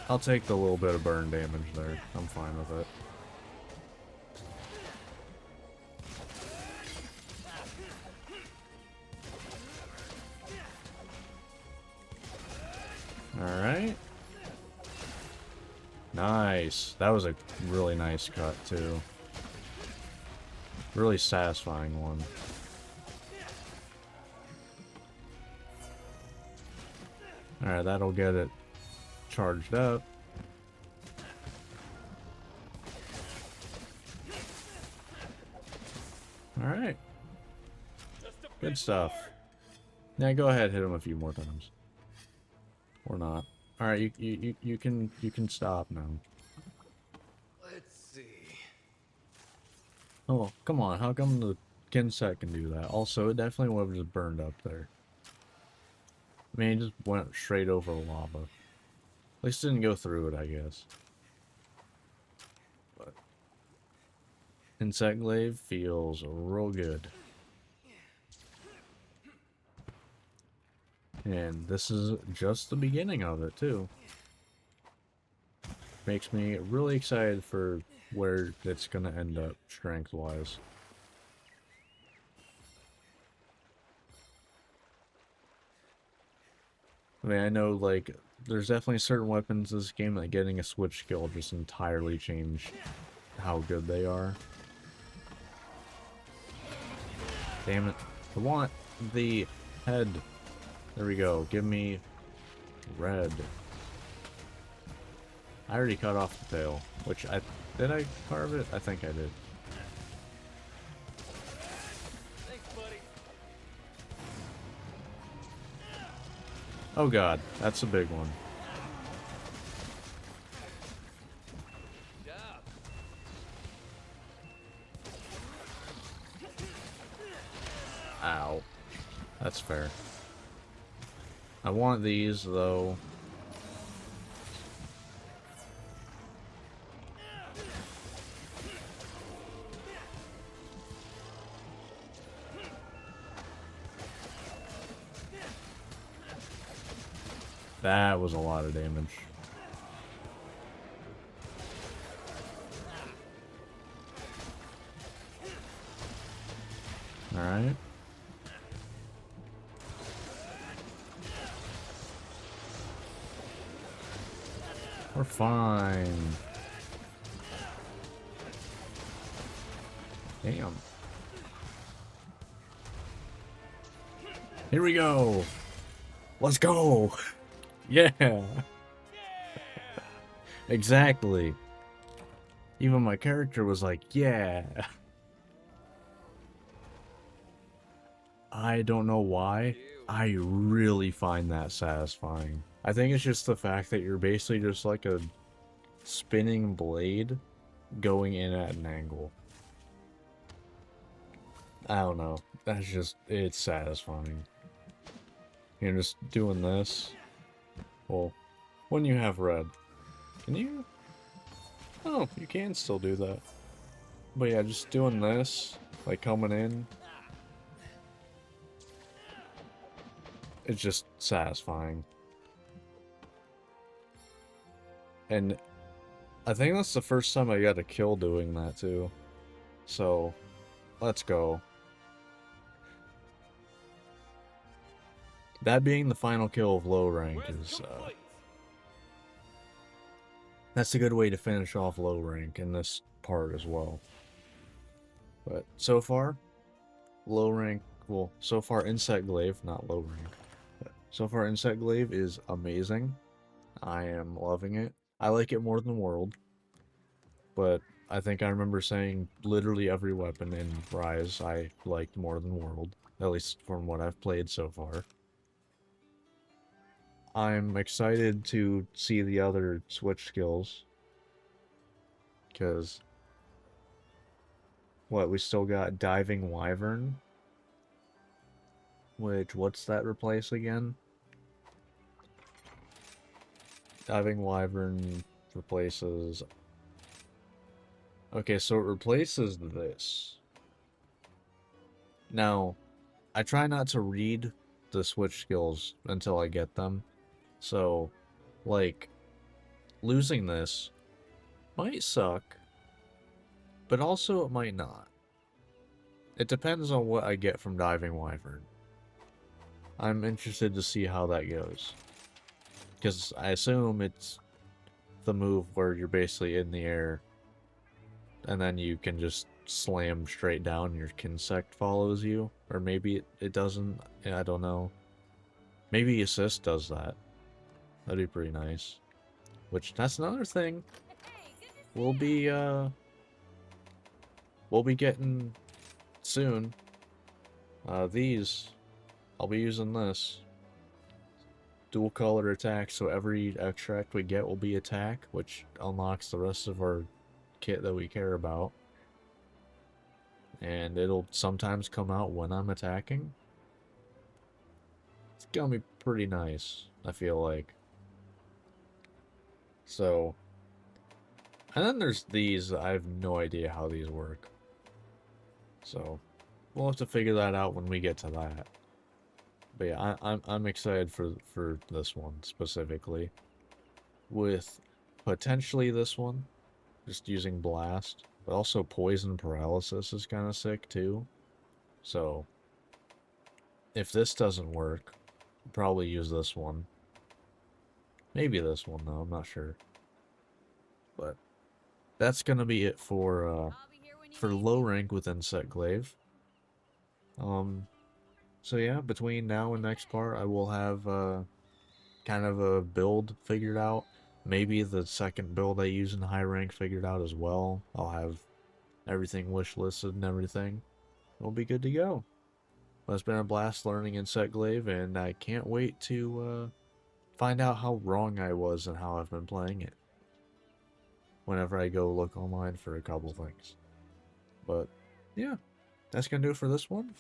[SPEAKER 1] I'll take the little bit of burn damage there. I'm fine with it. Alright. Nice. That was a really nice cut, too. Really satisfying one. Alright, that'll get it charged up. Alright. Good stuff. Now go ahead, hit him a few more times. Or not. Alright, you can stop now.
[SPEAKER 2] Let's see.
[SPEAKER 1] Oh, come on, how come the Kinset can do that? Also, it definitely would have just burned up there. I mean, it just went straight over the lava. At least it didn't go through it, I guess. But Insect Glaive feels real good. And this is just the beginning of it, too. Makes me really excited for where it's gonna end up, strength-wise. I mean, I know, like, there's definitely certain weapons in this game that getting a switch skill just entirely change how good they are. Damn it. I want the head. There we go. Give me red. I already cut off the tail, which did I carve it? I think I did.
[SPEAKER 2] Thanks, buddy.
[SPEAKER 1] Oh god, that's a big one.
[SPEAKER 2] Good job.
[SPEAKER 1] Ow. That's fair. I want these, though. That was a lot of damage. Alright. We're fine. Damn. Here we go. Let's go. Yeah. Exactly. Even my character was like, yeah. I don't know why. I really find that satisfying. I think it's just the fact that you're basically just like a spinning blade going in at an angle. I don't know. That's just, it's satisfying. You're just doing this. Well, when you have red, can you? Oh, you can still do that. But yeah, just doing this, like coming in, it's just satisfying. And I think that's the first time I got a kill doing that too. So, let's go. That being the final kill of low rank is, that's a good way to finish off low rank in this part as well. But so far, low rank, well, so far Insect Glaive, not low rank. But so far Insect Glaive is amazing. I am loving it. I like it more than World. But I think I remember saying literally every weapon in Rise I liked more than World. At least from what I've played so far. I'm excited to see the other switch skills. Because, what, we still got Diving Wyvern? Which, what's that replace again? Diving Wyvern replaces... Okay, so it replaces this. Now, I try not to read the switch skills until I get them. So, like, losing this might suck, but also it might not. It depends on what I get from Diving Wyvern. I'm interested to see how that goes. Because I assume it's the move where you're basically in the air and then you can just slam straight down, your Kinsect follows you. Or maybe it doesn't, I don't know. Maybe Assist does that. That'd be pretty nice. Which, that's another thing we'll be getting soon. These, I'll be using this. Dual color attack, so every extract we get will be attack, which unlocks the rest of our kit that we care about. And it'll sometimes come out when I'm attacking. It's gonna be pretty nice, I feel like. So, and then there's these. I have no idea how these work. So, we'll have to figure that out when we get to that. But yeah, I'm excited for this one specifically. With potentially this one, just using Blast. But also Poison Paralysis is kind of sick too. So, if this doesn't work, I'll probably use this one. Maybe this one though, I'm not sure. But that's gonna be it for low rank with Insect Glaive. So yeah, between now and next part, I will have kind of a build figured out. Maybe the second build I use in high rank figured out as well. I'll have everything wish listed and everything. We'll be good to go. Well, it's been a blast learning Insect Glaive, and I can't wait to find out how wrong I was and how I've been playing it. Whenever I go look online for a couple things. But yeah, that's gonna do it for this one.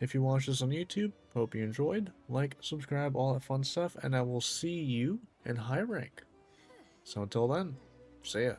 [SPEAKER 1] If you watch this on YouTube, hope you enjoyed. Like, subscribe, all that fun stuff, and I will see you in high rank. So until then, see ya.